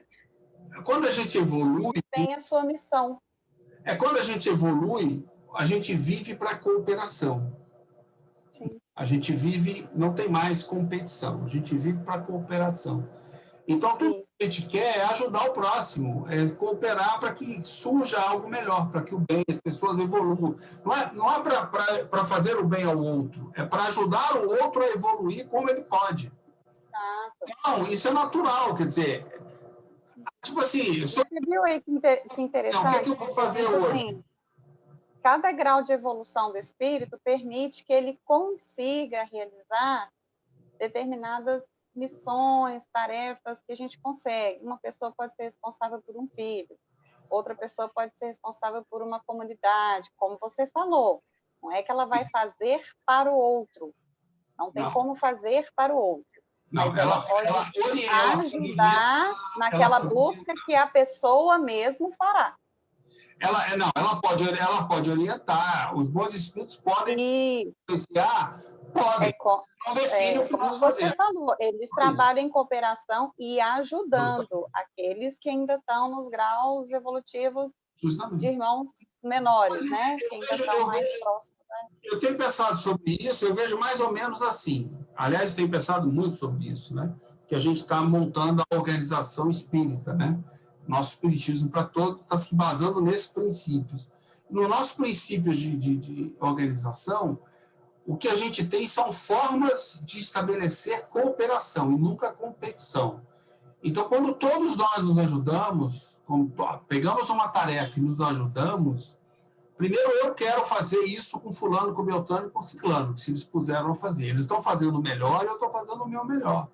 Quando a gente evolui... Tem a sua missão. Quando a gente evolui, a gente vive para a cooperação. Sim. A gente vive, não tem mais competição, a gente vive para a cooperação. Então, tudo que a gente quer é ajudar o próximo, é cooperar para que surja algo melhor, para que o bem, as pessoas evoluam. Não é para fazer o bem ao outro, é para ajudar o outro a evoluir como ele pode. Não, isso é natural, quer dizer... Tipo assim... Você viu aí que interessante? Não, o que eu vou fazer hoje? Assim, cada grau de evolução do espírito permite que ele consiga realizar determinadas missões, tarefas que a gente consegue. Uma pessoa pode ser responsável por um filho, outra pessoa pode ser responsável por uma comunidade, como você falou. Não é que ela vai fazer para o outro. Não tem como fazer para o outro. Mas ela pode ajudar naquela busca que a pessoa mesmo fará. ela pode orientar, os bons espíritos podem influenciar, podem, não define o que nós como você fazemos. falou, eles trabalham em cooperação e ajudando aqueles que ainda estão nos graus evolutivos de irmãos menores, né? Que ainda estão mais próximos. Eu tenho pensado sobre isso, eu vejo mais ou menos assim. Aliás, eu tenho pensado muito sobre isso, né? Que a gente está montando a organização espírita, né? Nosso espiritismo para todos está se basando nesses princípios. No nosso princípios de organização, o que a gente tem são formas de estabelecer cooperação e nunca competição. Então, quando todos nós nos ajudamos, pegamos uma tarefa e nos ajudamos, primeiro eu quero fazer isso com fulano, com Beltrano e com ciclano, que se dispuseram a fazer. Eles estão fazendo o melhor e eu estou fazendo o meu melhor.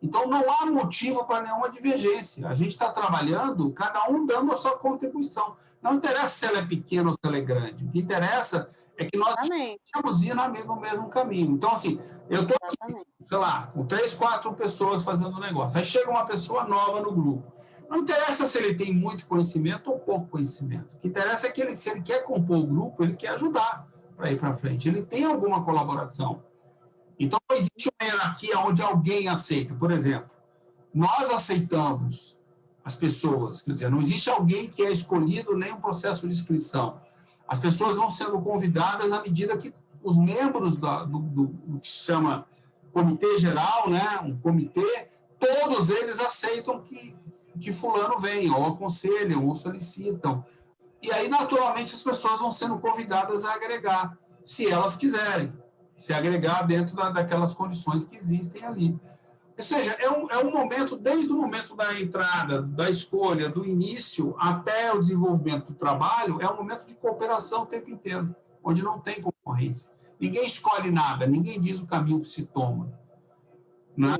Então, não há motivo para nenhuma divergência. A gente está trabalhando, cada um dando a sua contribuição. Não interessa se ela é pequena ou se ela é grande. O que interessa é que nós estamos indo no mesmo caminho. Então, assim, eu estou aqui, sei lá, com 3, 4 pessoas fazendo o negócio. Aí chega uma pessoa nova no grupo. Não interessa se ele tem muito conhecimento ou pouco conhecimento. O que interessa é que se ele quer compor o grupo, ele quer ajudar para ir para frente. Ele tem alguma colaboração. Então, não existe uma hierarquia onde alguém aceita. Por exemplo, nós aceitamos as pessoas, quer dizer, não existe alguém que é escolhido nem um processo de inscrição. As pessoas vão sendo convidadas à medida que os membros do que se chama comitê geral, né, um comitê, todos eles aceitam que fulano venha, ou aconselham, ou solicitam. E aí, naturalmente, as pessoas vão sendo convidadas a agregar, se elas quiserem, se agregar dentro daquelas condições que existem ali. Ou seja, é um momento, desde o momento da entrada, da escolha, do início, até o desenvolvimento do trabalho, é um momento de cooperação o tempo inteiro, onde não tem concorrência. Ninguém escolhe nada, ninguém diz o caminho que se toma. Né?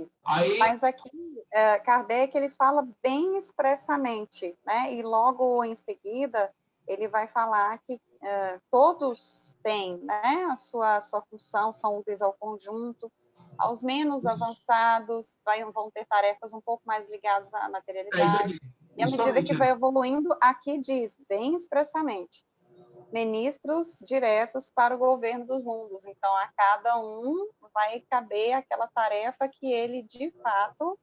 Mas aqui, Kardec, ele fala bem expressamente, né? E logo em seguida, ele vai falar que todos têm, né, a sua função, são úteis ao conjunto. Aos menos avançados vão ter tarefas um pouco mais ligadas à materialidade. E à medida que vai evoluindo, aqui diz bem expressamente, ministros diretos para o governo dos mundos. Então, a cada um vai caber aquela tarefa que ele, de fato,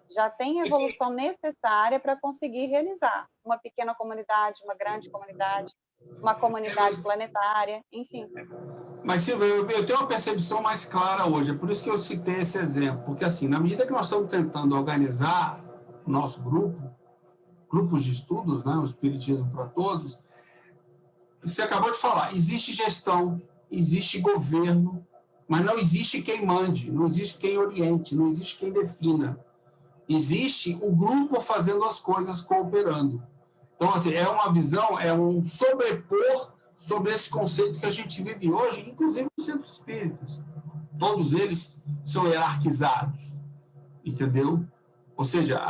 já tem a evolução necessária para conseguir realizar. Uma pequena comunidade, uma grande comunidade, uma comunidade planetária, enfim. Mas, Silvia, eu tenho uma percepção mais clara hoje, é por isso que eu citei esse exemplo, porque, assim, na medida que nós estamos tentando organizar o nosso grupos de estudos, né, o Espiritismo para Todos, você acabou de falar, existe gestão, existe governo, mas não existe quem mande, não existe quem oriente, não existe quem defina. Existe o grupo fazendo as coisas, cooperando. Então, assim, é uma visão, é um sobrepor sobre esse conceito que a gente vive hoje, inclusive os centros espíritas. Todos eles são hierarquizados, entendeu? Ou seja,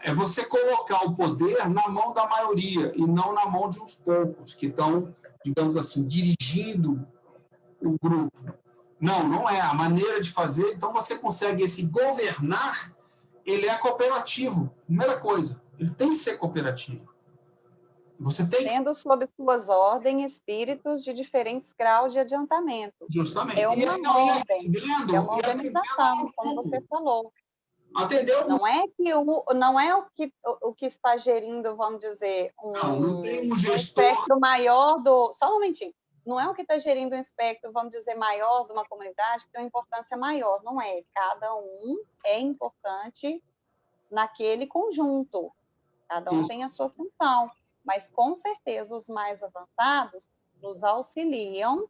é você colocar o poder na mão da maioria e não na mão de uns poucos que estão, digamos assim, dirigindo o grupo. Não é a maneira de fazer. Então, você consegue esse governar, ele é cooperativo. Primeira coisa, ele tem que ser cooperativo. Você tem tendo sob suas ordens espíritos de diferentes graus de adiantamento. Justamente. É uma ordem, é uma organização, como você falou. Atendeu? Não é o que está gerindo, vamos dizer, não tem um gestor. espectro maior do... Só um momentinho. Não é o que está gerindo um espectro, vamos dizer, maior de uma comunidade, que tem uma importância maior. Não é. Cada um é importante naquele conjunto. Cada um tem a sua função. Mas, com certeza, os mais avançados nos auxiliam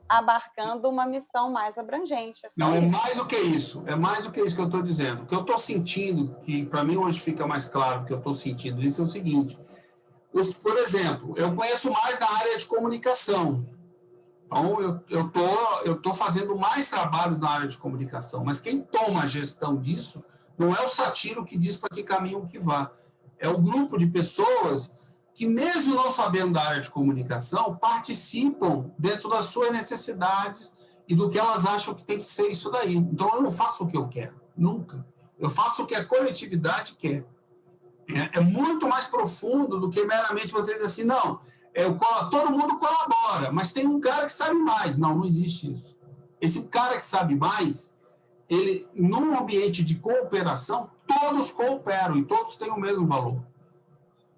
abarcando uma missão mais abrangente. Não, é mais do que isso. É mais do que isso que eu estou dizendo. O que eu estou sentindo, que para mim hoje fica mais claro que eu estou sentindo isso, é o seguinte. Por exemplo, eu conheço mais na área de comunicação. Então, eu estou fazendo mais trabalhos na área de comunicação. Mas quem toma a gestão disso não é o satiro que diz para que caminho que vá. É o grupo de pessoas que, mesmo não sabendo da área de comunicação, participam dentro das suas necessidades e do que elas acham que tem que ser isso daí. Então, eu não faço o que eu quero, nunca. Eu faço o que a coletividade quer. É muito mais profundo do que meramente você dizer assim, não, todo mundo colabora, mas tem um cara que sabe mais. Não, não existe isso. Esse cara que sabe mais, ele, num ambiente de cooperação, todos cooperam e todos têm o mesmo valor.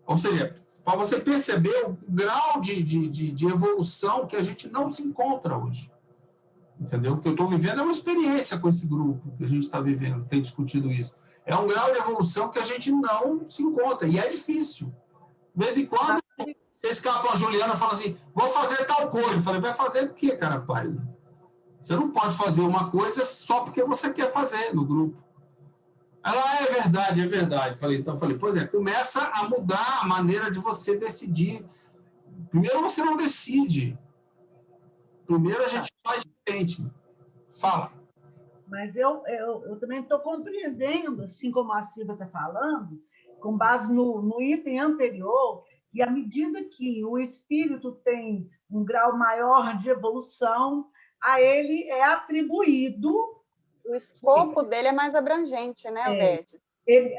Ou seja, para você perceber o grau de evolução que a gente não se encontra hoje. Entendeu? O que eu estou vivendo é uma experiência com esse grupo que a gente está vivendo, tem discutido isso. É um grau de evolução que a gente não se encontra, e é difícil. De vez em quando, você escapa a Juliana e fala assim, vou fazer tal coisa. Eu falei, vai fazer o quê, cara, pai? Você não pode fazer uma coisa só porque você quer fazer no grupo. Ela, é verdade, é verdade. Então, pois é, começa a mudar a maneira de você decidir. Primeiro, você não decide. Primeiro, a gente faz diferente. Fala. Mas eu também estou compreendendo, assim como a Silvia está falando, com base no item anterior, que à medida que o espírito tem um grau maior de evolução, a ele é atribuído... O escopo dele é mais abrangente, né, Odete?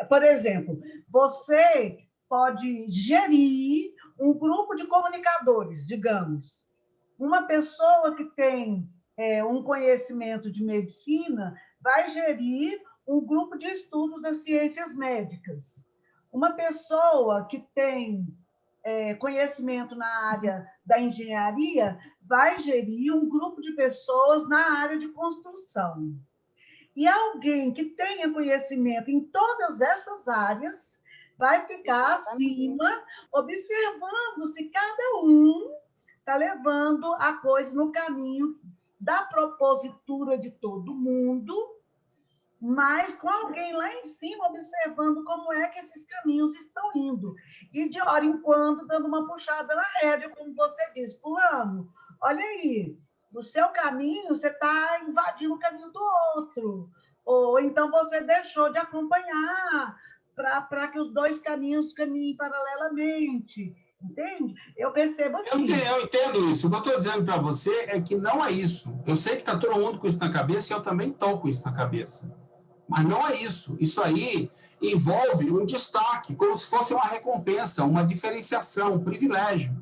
Por exemplo, você pode gerir um grupo de comunicadores, digamos. Uma pessoa que tem um conhecimento de medicina vai gerir um grupo de estudos das ciências médicas. Uma pessoa que tem conhecimento na área da engenharia vai gerir um grupo de pessoas na área de construção. E alguém que tenha conhecimento em todas essas áreas vai ficar acima, observando se cada um está levando a coisa no caminho da propositura de todo mundo, mas com alguém lá em cima observando como é que esses caminhos estão indo. E de hora em quando dando uma puxada na rédea, como você diz, fulano, olha aí, no seu caminho você está invadindo o caminho do outro, ou então você deixou de acompanhar para que os dois caminhos caminhem paralelamente. Entende? Eu percebo assim. Eu entendo isso. O que eu estou dizendo para você é que não é isso. Eu sei que está todo mundo com isso na cabeça e eu também estou com isso na cabeça. Mas não é isso. Isso aí envolve um destaque, como se fosse uma recompensa, uma diferenciação, um privilégio.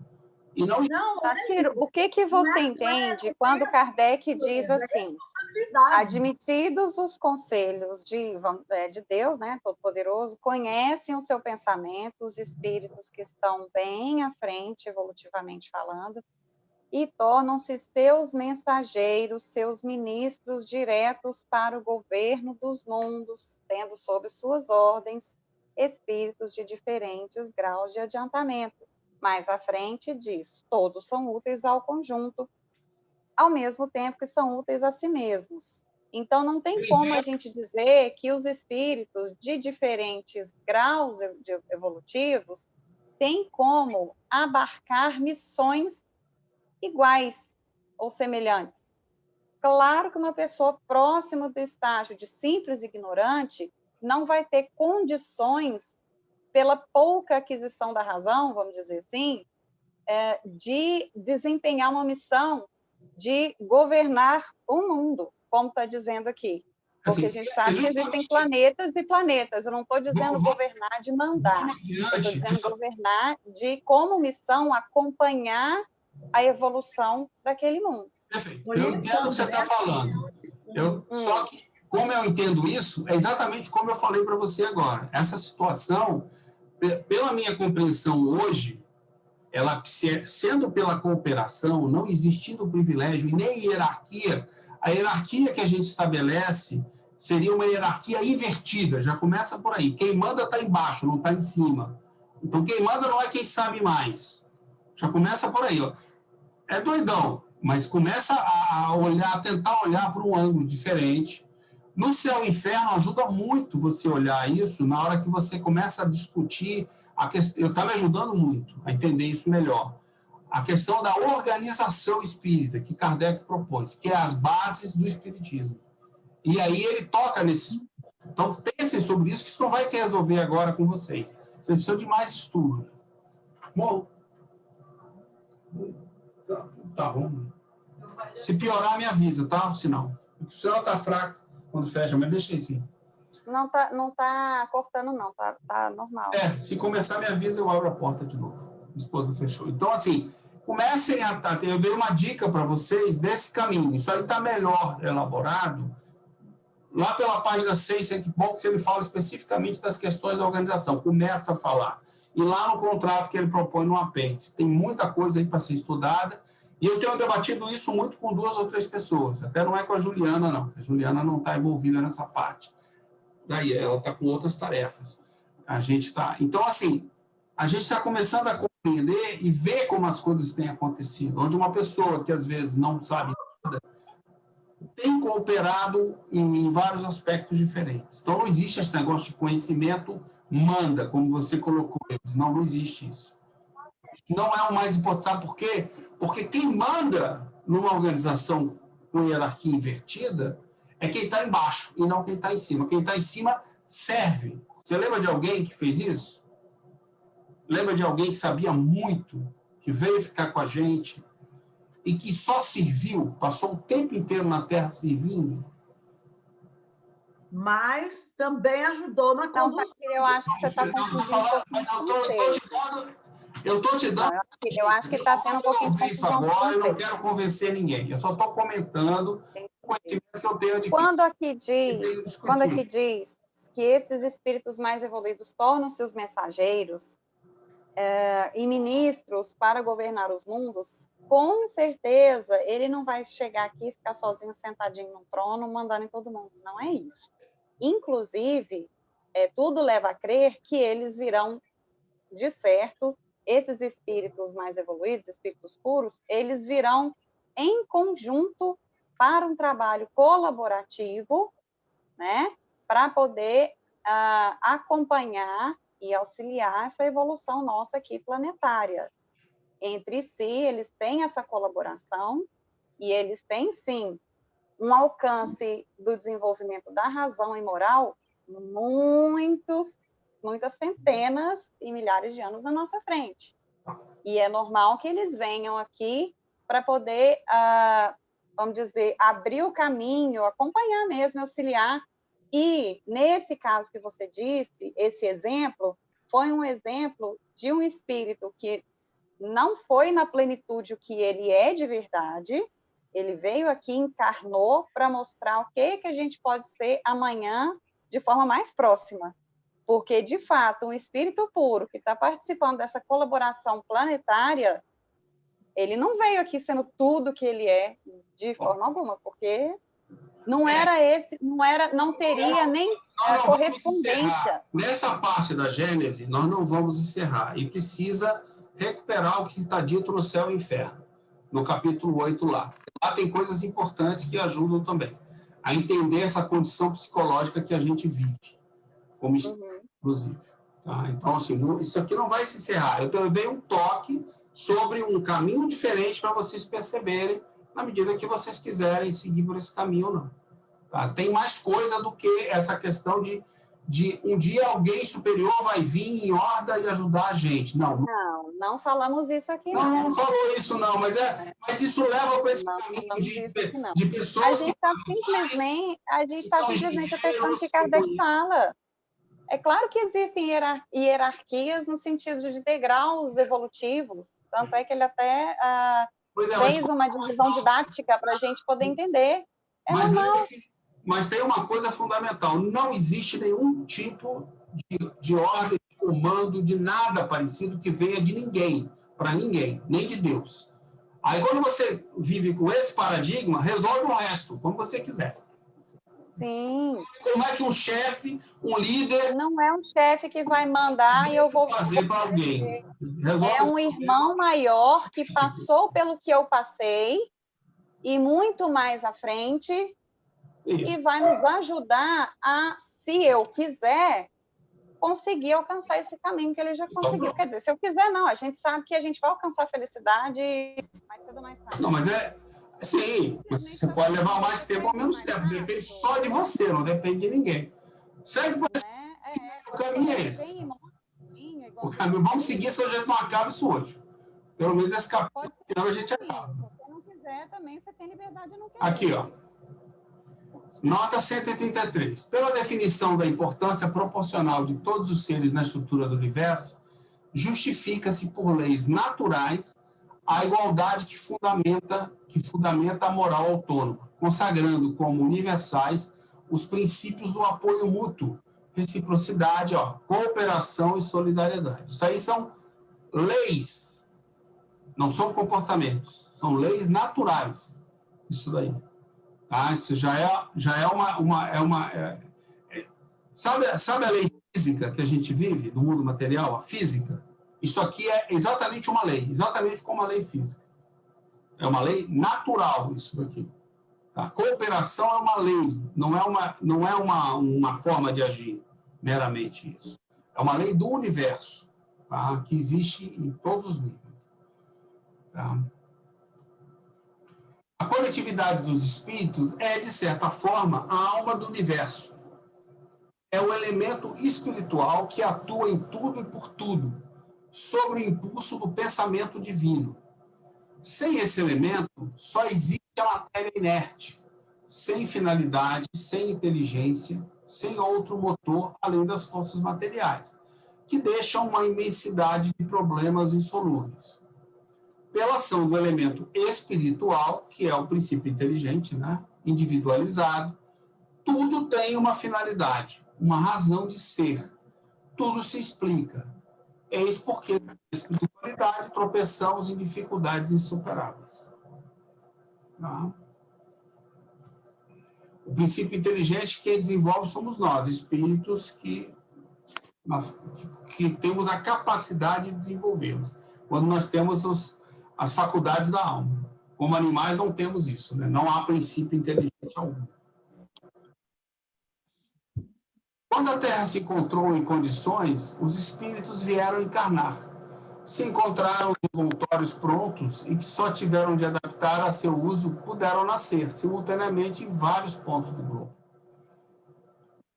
E não... Zakir, o que você entende quando Kardec diz assim, admitidos os conselhos de Deus, né, Todo-Poderoso, conhecem o seu pensamento, os espíritos que estão bem à frente, evolutivamente falando, e tornam-se seus mensageiros, seus ministros diretos para o governo dos mundos, tendo sob suas ordens espíritos de diferentes graus de adiantamento. Mais à frente diz, todos são úteis ao conjunto, ao mesmo tempo que são úteis a si mesmos. Então, não tem como a gente dizer que os espíritos de diferentes graus evolutivos têm como abarcar missões iguais ou semelhantes. Claro que uma pessoa próxima do estágio de simples ignorante não vai ter condições, pela pouca aquisição da razão, vamos dizer assim, de desempenhar uma missão de governar o mundo, como está dizendo aqui. Porque a gente sabe que existem planetas e planetas. Eu não estou dizendo governar de mandar. Eu estou dizendo governar de, como missão, acompanhar a evolução daquele mundo. Perfeito. Eu entendo o que você está falando. Só que, como eu entendo isso, é exatamente como eu falei para você agora. Essa situação, pela minha compreensão hoje, ela sendo pela cooperação, não existindo privilégio e nem hierarquia, a hierarquia que a gente estabelece seria uma hierarquia invertida, já começa por aí. Quem manda está embaixo, não está em cima. Então, quem manda não é quem sabe mais. Já começa por aí. Ó. É doidão, mas começa a olhar, a tentar olhar para um ângulo diferente. No Céu e Inferno ajuda muito você olhar isso na hora que você começa a discutir a questão. Eu estava me ajudando muito a entender isso melhor. A questão da organização espírita que Kardec propôs, que é as bases do espiritismo. E aí ele toca nesses. Então pensem sobre isso, que isso não vai se resolver agora com vocês. Vocês precisam de mais estudos. Bom. Tá bom. Se piorar, me avisa, tá? O sinal. O sinal tá fraco quando fecha, mas deixa assim. não tá cortando, não. Tá normal. Se começar, me avisa, eu abro a porta de novo. Minha esposa fechou. Então, assim, comecem a... Eu dei uma dica para vocês desse caminho. Isso aí está melhor elaborado. Lá pela página 6, cento e poucos, ele fala especificamente das questões da organização. Começa a falar. E lá no contrato que ele propõe no apêndice. Tem muita coisa aí para ser estudada. E eu tenho debatido isso muito com 2 ou 3 pessoas. Até não é com a Juliana, não. A Juliana não está envolvida nessa parte. Daí ela está com outras tarefas. A gente está... Então, assim, a gente está começando a compreender e ver como as coisas têm acontecido. Onde uma pessoa que, às vezes, não sabe nada, tem cooperado em vários aspectos diferentes. Então, não existe esse negócio de conhecimento manda, como você colocou. Não existe isso. Não é o mais importante. Sabe por quê? Porque quem manda numa organização com hierarquia invertida é quem está embaixo e não quem está em cima. Quem está em cima serve. Você lembra de alguém que fez isso? Lembra de alguém que sabia muito, que veio ficar com a gente e que só serviu, passou o tempo inteiro na Terra servindo? Mas também ajudou na Não, condução. eu acho que você está confundindo. Eu estou te dando... Eu acho que está tendo um pouquinho de confusão. Isso agora, eu não quero convencer ninguém. Eu só estou comentando o conhecimento que eu tenho de... Quando aqui diz que esses espíritos mais evoluídos tornam-se os mensageiros e ministros para governar os mundos, com certeza ele não vai chegar aqui e ficar sozinho, sentadinho no trono, mandando em todo mundo. Não é isso. Inclusive, tudo leva a crer que eles virão, de certo, esses espíritos mais evoluídos, espíritos puros, eles virão em conjunto para um trabalho colaborativo, né, para poder acompanhar e auxiliar essa evolução nossa aqui planetária. Entre si, eles têm essa colaboração e eles têm, sim, um alcance do desenvolvimento da razão e moral muitas centenas e milhares de anos na nossa frente. E é normal que eles venham aqui para poder, vamos dizer, abrir o caminho, acompanhar mesmo, auxiliar. E, nesse caso que você disse, esse exemplo foi um exemplo de um espírito que não foi na plenitude o que ele é de verdade, ele veio aqui, encarnou para mostrar o que a gente pode ser amanhã de forma mais próxima. Porque, de fato, um espírito puro que está participando dessa colaboração planetária, ele não veio aqui sendo tudo que ele é, de forma alguma, porque não era esse, não teria nem correspondência. Nessa parte da Gênese, nós não vamos encerrar. E precisa recuperar o que está dito no Céu e Inferno, no capítulo 8 lá. Lá tem coisas importantes que ajudam também a entender essa condição psicológica que a gente vive, como inclusive. Tá? Então, assim, isso aqui não vai se encerrar. Eu dei um toque sobre um caminho diferente para vocês perceberem, na medida que vocês quiserem seguir por esse caminho ou não. Tá? Tem mais coisa do que essa questão de um dia alguém superior vai vir em horda e ajudar a gente. Não falamos isso aqui, não. Não falou isso, não, mas isso leva para esse caminho de pessoas... A gente está simplesmente atestando o que Kardec fala. É claro que existem hierarquias no sentido de degraus evolutivos, tanto é que ele até fez uma divisão didática para a gente poder entender. Normal. Mas tem uma coisa fundamental, não existe nenhum tipo de ordem, de comando, de nada parecido que venha de ninguém, para ninguém, nem de Deus. Aí quando você vive com esse paradigma, resolve o resto, como você quiser. Sim. Como é que um chefe, um líder... Não é um chefe que vai mandar e eu vou fazer para alguém. É um irmão maior que passou pelo que eu passei e muito mais à frente... Isso. E vai nos ajudar a, se eu quiser, conseguir alcançar esse caminho que ele já conseguiu. Quer dizer, se eu quiser, não. A gente sabe que a gente vai alcançar a felicidade mais cedo ou mais tarde. Não, mas sim, você pode levar mais tempo ou menos tempo. Depende só de você, não depende de ninguém. Segue por esse o caminho é esse. O caminho, vamos seguir, se a gente não acaba isso hoje. Pelo menos esse capítulo, senão a gente acaba. Se você não quiser, também você tem liberdade de não querer. Aqui, ó. Nota 133. Pela definição da importância proporcional de todos os seres na estrutura do universo, justifica-se por leis naturais a igualdade que fundamenta a moral autônoma, consagrando como universais os princípios do apoio mútuo, reciprocidade, cooperação e solidariedade. Isso aí são leis, não são comportamentos, são leis naturais. Isso daí. Tá? Isso já é uma sabe a lei física que a gente vive no mundo material, a física? Isso aqui é exatamente uma lei, exatamente como a lei física. É uma lei natural isso daqui. Tá? Cooperação é uma lei, não é uma forma de agir meramente isso. É uma lei do universo, tá? Que existe em todos os níveis. Tá? A coletividade dos espíritos é, de certa forma, a alma do universo. É o elemento espiritual que atua em tudo e por tudo, sob o impulso do pensamento divino. Sem esse elemento, só existe a matéria inerte, sem finalidade, sem inteligência, sem outro motor além das forças materiais, que deixam uma imensidade de problemas insolúveis. Pela ação do elemento espiritual, que é o princípio inteligente, né, individualizado, tudo tem uma finalidade, uma razão de ser. Tudo se explica. Eis porque, na espiritualidade, tropeçamos em dificuldades insuperáveis. Tá? O princípio inteligente que desenvolve somos nós, espíritos que temos a capacidade de desenvolvê-los. Quando nós temos as faculdades da alma. Como animais não temos isso, né? Não há princípio inteligente algum. Quando a Terra se encontrou em condições, os espíritos vieram encarnar. Se encontraram envoltórios prontos e que só tiveram de adaptar a seu uso, puderam nascer simultaneamente em vários pontos do globo.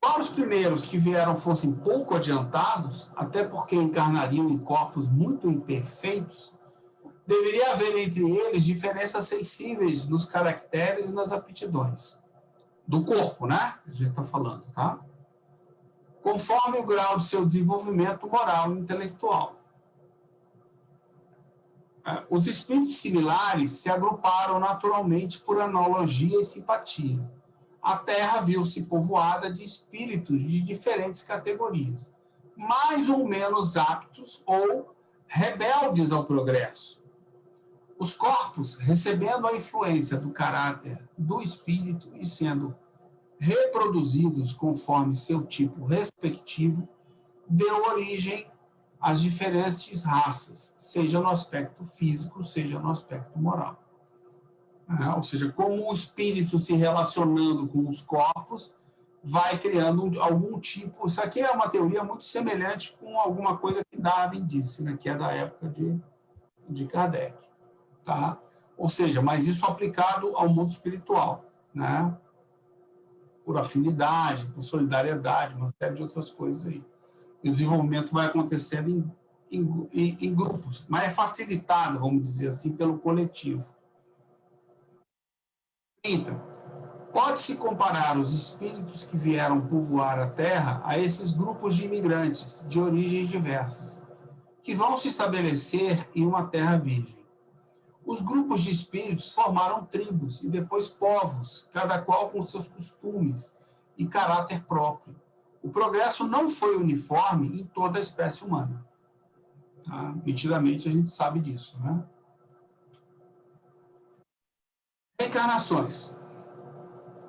Para os primeiros que vieram fossem pouco adiantados, até porque encarnariam em corpos muito imperfeitos, deveria haver entre eles diferenças sensíveis nos caracteres e nas aptidões. Do corpo, né? A gente está falando, tá? Conforme o grau de seu desenvolvimento moral e intelectual. Os espíritos similares se agruparam naturalmente por analogia e simpatia. A Terra viu-se povoada de espíritos de diferentes categorias, mais ou menos aptos ou rebeldes ao progresso. Os corpos, recebendo a influência do caráter do espírito e sendo reproduzidos conforme seu tipo respectivo, deu origem às diferentes raças, seja no aspecto físico, seja no aspecto moral. Ou seja, como o espírito se relacionando com os corpos, vai criando algum tipo... Isso aqui é uma teoria muito semelhante com alguma coisa que Darwin disse, né, que é da época de Kardec. Tá? Ou seja, mas isso aplicado ao mundo espiritual, né? Por afinidade, por solidariedade, uma série de outras coisas aí. E o desenvolvimento vai acontecendo em grupos, mas é facilitado, vamos dizer assim, pelo coletivo. 30. Pode-se comparar os espíritos que vieram povoar a Terra a esses grupos de imigrantes de origens diversas, que vão se estabelecer em uma terra virgem. Os grupos de espíritos formaram tribos e depois povos, cada qual com seus costumes e caráter próprio. O progresso não foi uniforme em toda a espécie humana. Tá? Nitidamente a gente sabe disso, né? Reencarnações.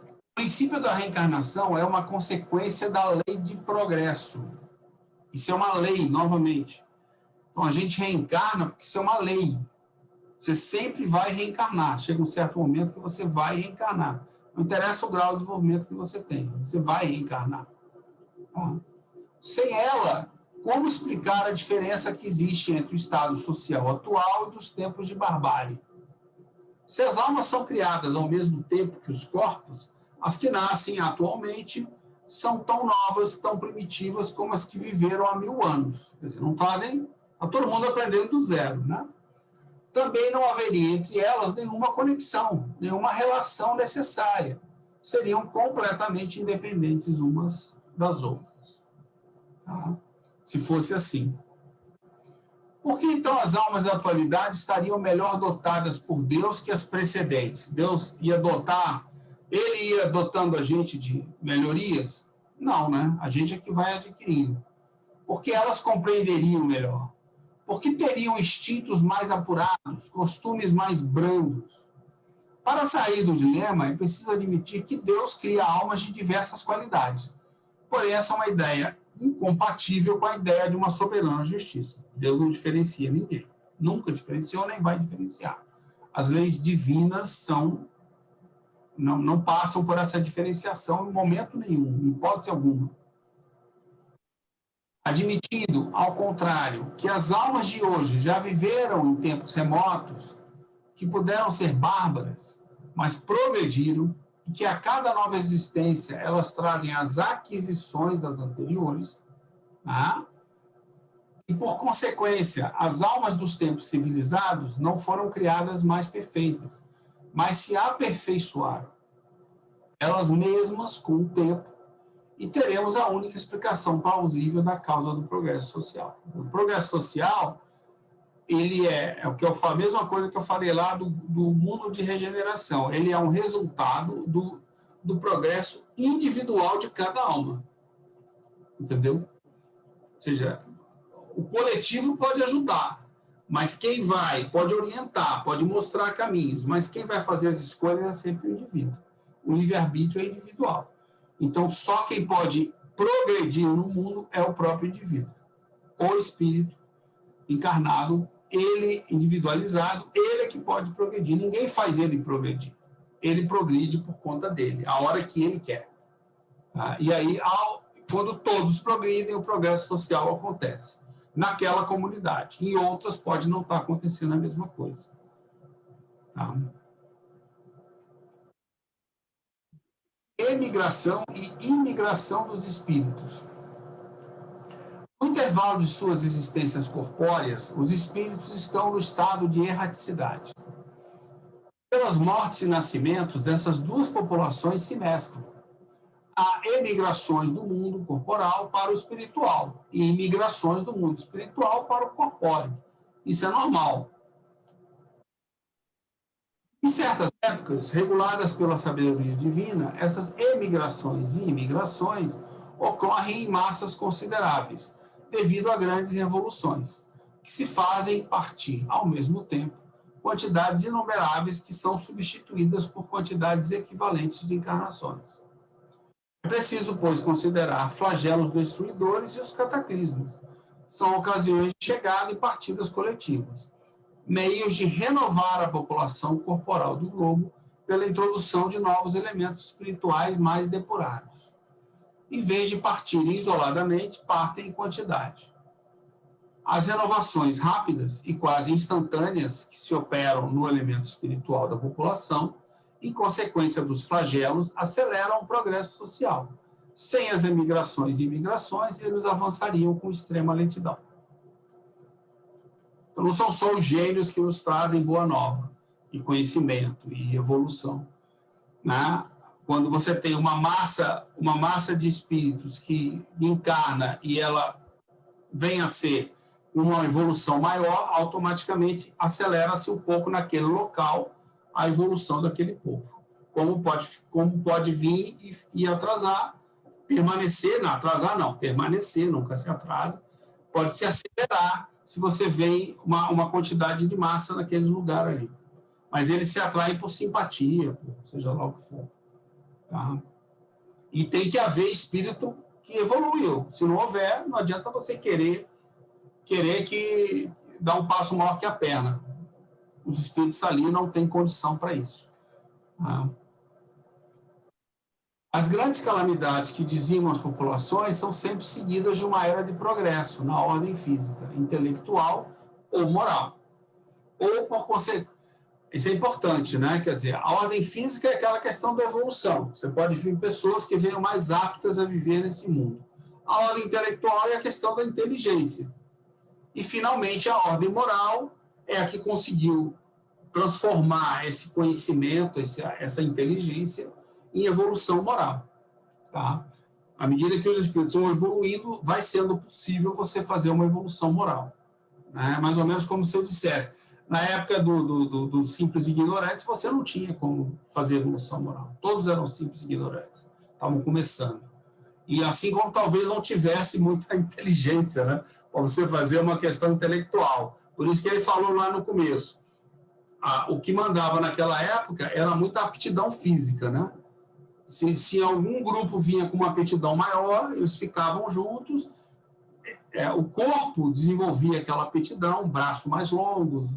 O princípio da reencarnação é uma consequência da lei de progresso. Isso é uma lei, novamente. Então a gente reencarna porque isso é uma lei. Você sempre vai reencarnar. Chega um certo momento que você vai reencarnar. Não interessa o grau de desenvolvimento que você tem. Você vai reencarnar. Sem ela, como explicar a diferença que existe entre o estado social atual e dos tempos de barbárie? Se as almas são criadas ao mesmo tempo que os corpos, as que nascem atualmente são tão novas, tão primitivas como as que viveram há 1000 anos. Quer dizer, não fazem... Está todo mundo aprendendo do zero, né? Também não haveria entre elas nenhuma conexão, nenhuma relação necessária, seriam completamente independentes umas das outras. Tá? Se fosse assim. Por que, então, as almas da atualidade estariam melhor dotadas por Deus que as precedentes? Deus ia dotar, ele ia dotando a gente de melhorias? Não, né? A gente é que vai adquirindo. Porque elas compreenderiam melhor. Porque teriam instintos mais apurados, costumes mais brandos. Para sair do dilema, é preciso admitir que Deus cria almas de diversas qualidades. Porém, essa é uma ideia incompatível com a ideia de uma soberana justiça. Deus não diferencia ninguém. Nunca diferenciou, nem vai diferenciar. As leis divinas não passam por essa diferenciação em momento nenhum, em hipótese alguma. Admitindo, ao contrário, que as almas de hoje já viveram em tempos remotos, que puderam ser bárbaras, mas progrediram, e que a cada nova existência elas trazem as aquisições das anteriores, tá? E, por consequência, as almas dos tempos civilizados não foram criadas mais perfeitas, mas se aperfeiçoaram, elas mesmas com o tempo, e teremos a única explicação plausível da causa do progresso social. O progresso social, ele o que eu falo, a mesma coisa que eu falei lá do mundo de regeneração, ele é um resultado do progresso individual de cada alma. Entendeu? Ou seja, o coletivo pode ajudar, mas quem pode orientar, pode mostrar caminhos, mas quem vai fazer as escolhas é sempre o indivíduo. O livre-arbítrio é individual. Então, só quem pode progredir no mundo é o próprio indivíduo. O espírito encarnado, ele individualizado, ele é que pode progredir. Ninguém faz ele progredir. Ele progride por conta dele, a hora que ele quer. Tá? E aí, quando todos progridem, o progresso social acontece naquela comunidade. Em outras, pode não estar acontecendo a mesma coisa. Tá? Emigração e imigração dos espíritos. No intervalo de suas existências corpóreas, os espíritos estão no estado de erraticidade. Pelas mortes e nascimentos, essas duas populações se mesclam. Há emigrações do mundo corporal para o espiritual e imigrações do mundo espiritual para o corpóreo. Isso é normal. Em certas épocas, reguladas pela sabedoria divina, essas emigrações e imigrações ocorrem em massas consideráveis, devido a grandes revoluções, que se fazem partir, ao mesmo tempo, quantidades inumeráveis que são substituídas por quantidades equivalentes de encarnações. É preciso, pois, considerar flagelos destruidores e os cataclismos. São ocasiões de chegada e partidas coletivas, meios de renovar a população corporal do globo pela introdução de novos elementos espirituais mais depurados. Em vez de partirem isoladamente, partem em quantidade. As renovações rápidas e quase instantâneas que se operam no elemento espiritual da população, em consequência dos flagelos, aceleram o progresso social. Sem as emigrações e imigrações, eles avançariam com extrema lentidão. Então, não são só os gênios que nos trazem boa nova, e conhecimento, e evolução. Né? Quando você tem uma massa de espíritos que encarna e ela vem a ser uma evolução maior, automaticamente acelera-se um pouco naquele local a evolução daquele povo. Como pode vir e atrasar, permanecer, não, atrasar não, permanecer, nunca se atrasa, pode se acelerar se você vê uma quantidade de massa naquele lugar ali. Mas eles se atraem por simpatia, seja lá o que for. Tá? E tem que haver espírito que evoluiu. Se não houver, não adianta você querer que dá um passo maior que a perna. Os espíritos ali não têm condição para isso. Tá? As grandes calamidades que dizimam as populações são sempre seguidas de uma era de progresso na ordem física, intelectual ou moral. Ou por consequência. Isso é importante, né? Quer dizer, a ordem física é aquela questão da evolução. Você pode ver pessoas que venham mais aptas a viver nesse mundo. A ordem intelectual é a questão da inteligência. E, finalmente, a ordem moral é a que conseguiu transformar esse conhecimento, essa inteligência, em evolução moral. Tá? À medida que os espíritos vão evoluindo, vai sendo possível você fazer uma evolução moral. Né? Mais ou menos como se eu dissesse, na época dos simples ignorantes, você não tinha como fazer evolução moral. Todos eram simples ignorantes, estavam começando. E assim como talvez não tivesse muita inteligência, né, para você fazer uma questão intelectual. Por isso que ele falou lá no começo. O que mandava naquela época era muita aptidão física, né? Se algum grupo vinha com uma aptidão maior, eles ficavam juntos, o corpo desenvolvia aquela aptidão, braços mais longos,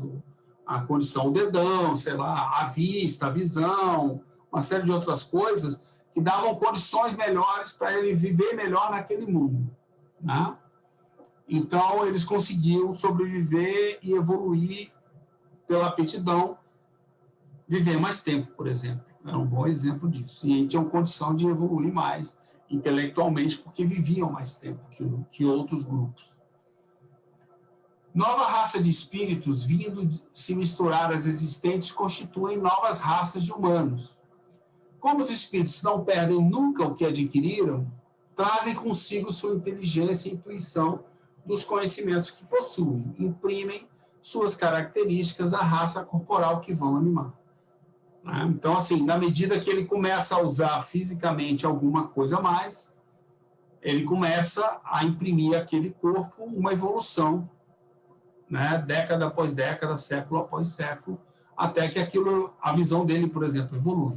a condição, o dedão, sei lá, a vista, a visão, uma série de outras coisas que davam condições melhores para ele viver melhor naquele mundo. Né? Então, eles conseguiam sobreviver e evoluir pela aptidão, viver mais tempo, por exemplo. Era um bom exemplo disso. E tinham condição de evoluir mais intelectualmente, porque viviam mais tempo que outros grupos. Nova raça de espíritos vindo se misturar às existentes constituem novas raças de humanos. Como os espíritos não perdem nunca o que adquiriram, trazem consigo sua inteligência e intuição dos conhecimentos que possuem, imprimem suas características à raça corporal que vão animar. Então, assim, na medida que ele começa a usar fisicamente alguma coisa a mais, ele começa a imprimir àquele corpo uma evolução, né? Década após década, século após século, até que a visão dele, por exemplo, evolui.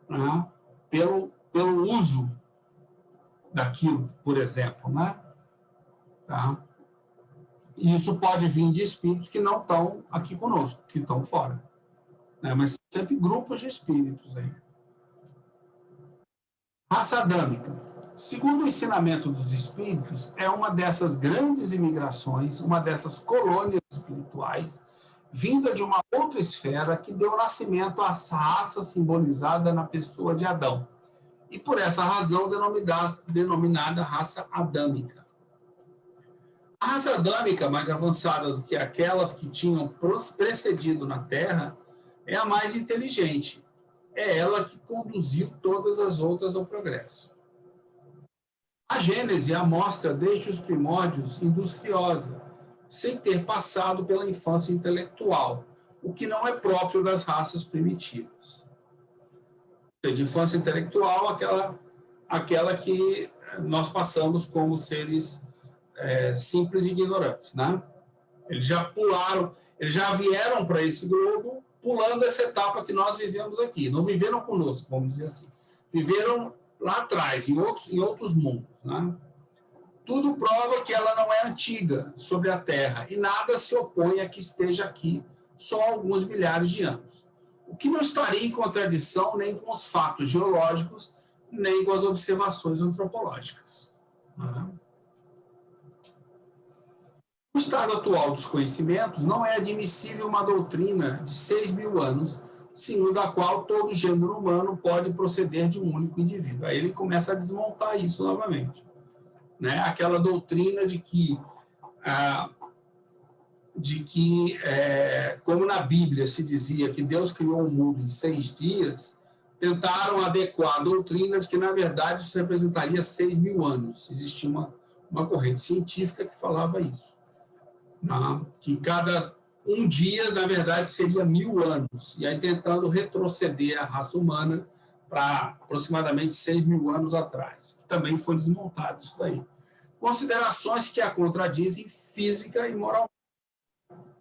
Né? Pelo uso daquilo, por exemplo. Né? Tá? E isso pode vir de espíritos que não estão aqui conosco, que estão fora. Né? Mas sempre grupos de espíritos. Aí. Raça adâmica. Segundo o ensinamento dos espíritos, é uma dessas grandes imigrações, uma dessas colônias espirituais, vinda de uma outra esfera que deu nascimento à raça simbolizada na pessoa de Adão. E por essa razão denominada raça adâmica. A raça adâmica, mais avançada do que aquelas que tinham precedido na Terra, é a mais inteligente. É ela que conduziu todas as outras ao progresso. A Gênese a mostra desde os primórdios industriosa, sem ter passado pela infância intelectual, o que não é próprio das raças primitivas. De infância intelectual, aquela que nós passamos como seres simples e ignorantes. Né? Eles já pularam, eles já vieram para esse globo pulando essa etapa que nós vivemos aqui. Não viveram conosco, vamos dizer assim. Viveram lá atrás, em outros mundos. Né? Tudo prova que ela não é antiga sobre a Terra e nada se opõe a que esteja aqui só há alguns milhares de anos. O que não estaria em contradição nem com os fatos geológicos, nem com as observações antropológicas. Né? No estado atual dos conhecimentos, não é admissível uma doutrina de 6.000 anos, segundo a qual todo gênero humano pode proceder de um único indivíduo. Aí ele começa a desmontar isso novamente. Né? Aquela doutrina de que como na Bíblia se dizia que Deus criou o mundo em 6 dias, tentaram adequar a doutrina de que, na verdade, isso representaria 6.000 anos. Existia uma corrente científica que falava isso. Né? Que cada um dia, na verdade, seria 1.000 anos. E aí tentando retroceder a raça humana para aproximadamente 6.000 anos atrás, que também foi desmontado isso daí. Considerações que a contradizem física e moralmente.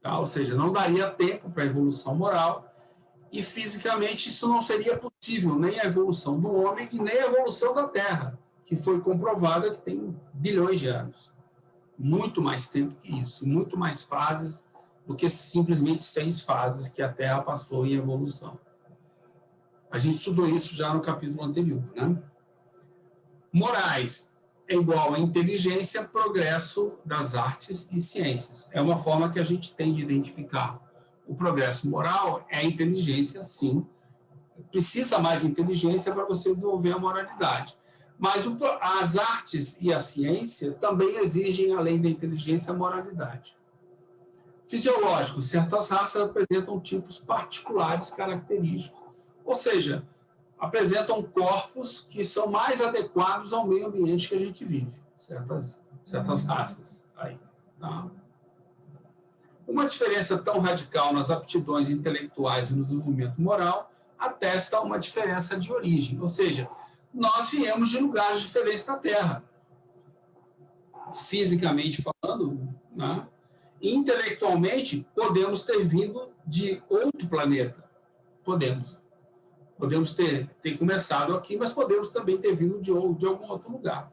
Tá? Ou seja, não daria tempo para a evolução moral e fisicamente isso não seria possível, nem a evolução do homem e nem a evolução da Terra, que foi comprovada que tem bilhões de anos. Muito mais tempo que isso, muito mais fases do que simplesmente 6 fases que a Terra passou em evolução. A gente estudou isso já no capítulo anterior. Né? Morais é igual a inteligência, progresso das artes e ciências. É uma forma que a gente tem de identificar o progresso moral, é a inteligência, sim. Precisa mais inteligência para você desenvolver a moralidade. Mas as artes e a ciência também exigem, além da inteligência, a moralidade. Fisiológico, certas raças apresentam tipos particulares característicos. Ou seja, apresentam corpos que são mais adequados ao meio ambiente que a gente vive, certas raças. Aí, tá? Uma diferença tão radical nas aptidões intelectuais e no desenvolvimento moral atesta uma diferença de origem, ou seja, nós viemos de lugares diferentes da Terra, fisicamente falando, né? E intelectualmente podemos ter vindo de outro planeta, podemos ter começado aqui, mas podemos também ter vindo de algum outro lugar,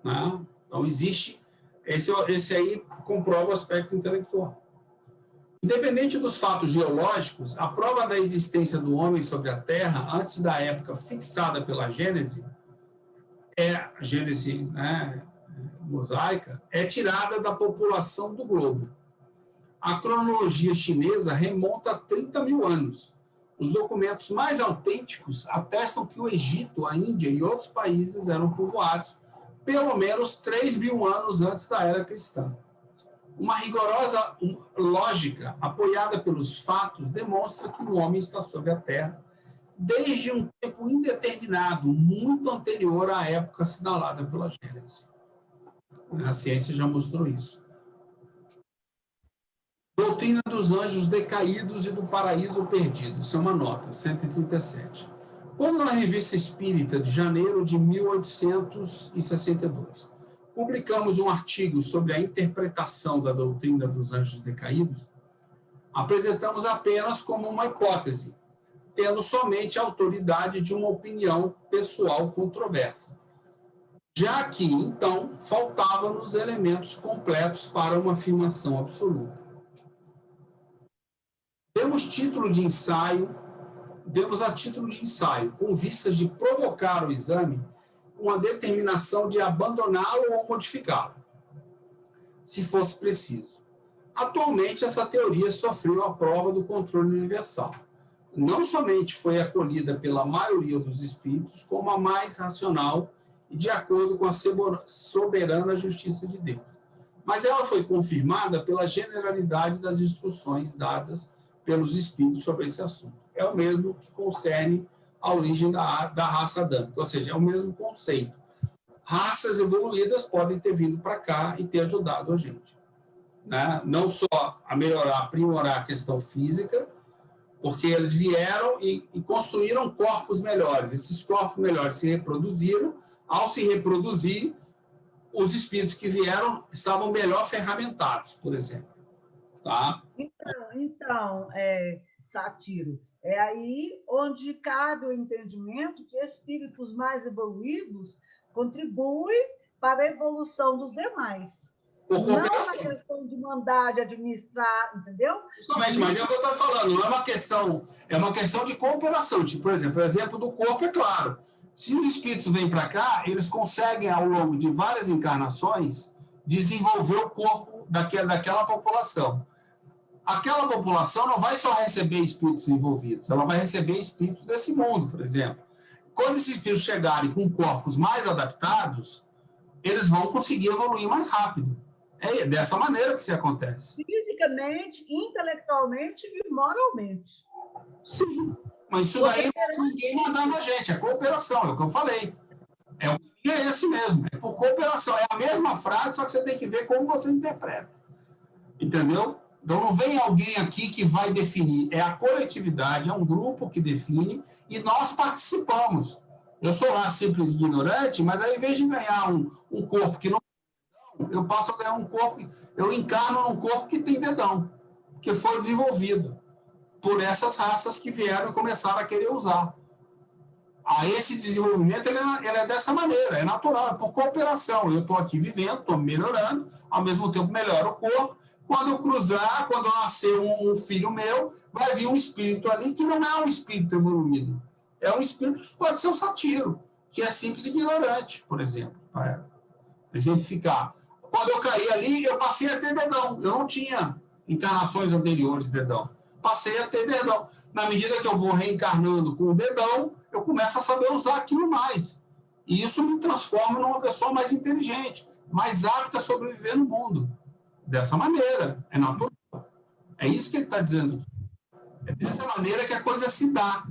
né? Então existe esse aí comprova o aspecto intelectual. Independente dos fatos geológicos, a prova da existência do homem sobre a Terra antes da época fixada pela Gênese, a Gênese, né, mosaica, é tirada da população do globo. A cronologia chinesa remonta a 30 mil anos. Os documentos mais autênticos atestam que o Egito, a Índia e outros países eram povoados pelo menos 3 mil anos antes da era cristã. Uma rigorosa lógica, apoiada pelos fatos, demonstra que o homem está sobre a Terra desde um tempo indeterminado, muito anterior à época assinalada pela Gênese. A ciência já mostrou isso. Doutrina dos anjos decaídos e do paraíso perdido. Isso é uma nota, 137. Quando na Revista Espírita, de janeiro de 1862, publicamos um artigo sobre a interpretação da doutrina dos anjos decaídos, apresentamos apenas como uma hipótese, tendo somente a autoridade de uma opinião pessoal controversa, já que, então, faltavam-nos elementos completos para uma afirmação absoluta. Demos a título de ensaio, com vistas de provocar o exame, com a determinação de abandoná-lo ou modificá-lo, se fosse preciso. Atualmente, essa teoria sofreu a prova do controle universal. Não somente foi acolhida pela maioria dos espíritos, como a mais racional e de acordo com a soberana justiça de Deus, mas ela foi confirmada pela generalidade das instruções dadas pelos espíritos sobre esse assunto. É o mesmo que concerne a origem da raça adâmica, ou seja, é o mesmo conceito. Raças evoluídas podem ter vindo para cá e ter ajudado a gente, né? Não só a melhorar, aprimorar a questão física, porque eles vieram e construíram corpos melhores. Esses corpos melhores se reproduziram. Ao se reproduzir, os espíritos que vieram estavam melhor ferramentados, por exemplo. Tá? Então, Sátiro, é aí onde cabe o entendimento que espíritos mais evoluídos contribuem para a evolução dos demais. Não é uma questão de mandar, de administrar, entendeu? Justamente, mas é o que eu estou falando, não é uma questão, é uma questão de cooperação. Tipo, por exemplo, o exemplo do corpo é claro. Se os espíritos vêm para cá, eles conseguem, ao longo de várias encarnações, desenvolver o corpo daquela população. Aquela população não vai só receber espíritos envolvidos, ela vai receber espíritos desse mundo, por exemplo. Quando esses espíritos chegarem com corpos mais adaptados, eles vão conseguir evoluir mais rápido. É dessa maneira que isso acontece. Fisicamente, intelectualmente e moralmente. Sim, mas isso daí não é ninguém mandando a gente, é cooperação, é o que eu falei. O caminho é esse mesmo, é por cooperação. É a mesma frase, só que você tem que ver como você interpreta. Entendeu? Então não vem alguém aqui que vai definir, é a coletividade, é um grupo que define e nós participamos. Eu sou lá simples ignorante, mas aí, ao invés de ganhar um corpo que não eu passo a ganhar um corpo, eu encarno num corpo que tem dedão, que foi desenvolvido por essas raças que vieram e começaram a querer usar. Esse desenvolvimento ele é dessa maneira, é natural, é por cooperação. Eu estou aqui vivendo, estou melhorando, ao mesmo tempo melhora o corpo. Quando eu cruzar, quando eu nascer um filho meu, vai vir um espírito ali que não é um espírito evoluído. É um espírito que pode ser um satiro, que é simples e ignorante, por exemplo, para exemplificar. Quando eu caí ali, eu passei a ter dedão. Eu não tinha encarnações anteriores de dedão. Passei a ter dedão. Na medida que eu vou reencarnando com o dedão, eu começo a saber usar aquilo mais. E isso me transforma numa pessoa mais inteligente, mais apta a sobreviver no mundo. Dessa maneira, é natural. É isso que ele está dizendo. É dessa maneira que a coisa se dá.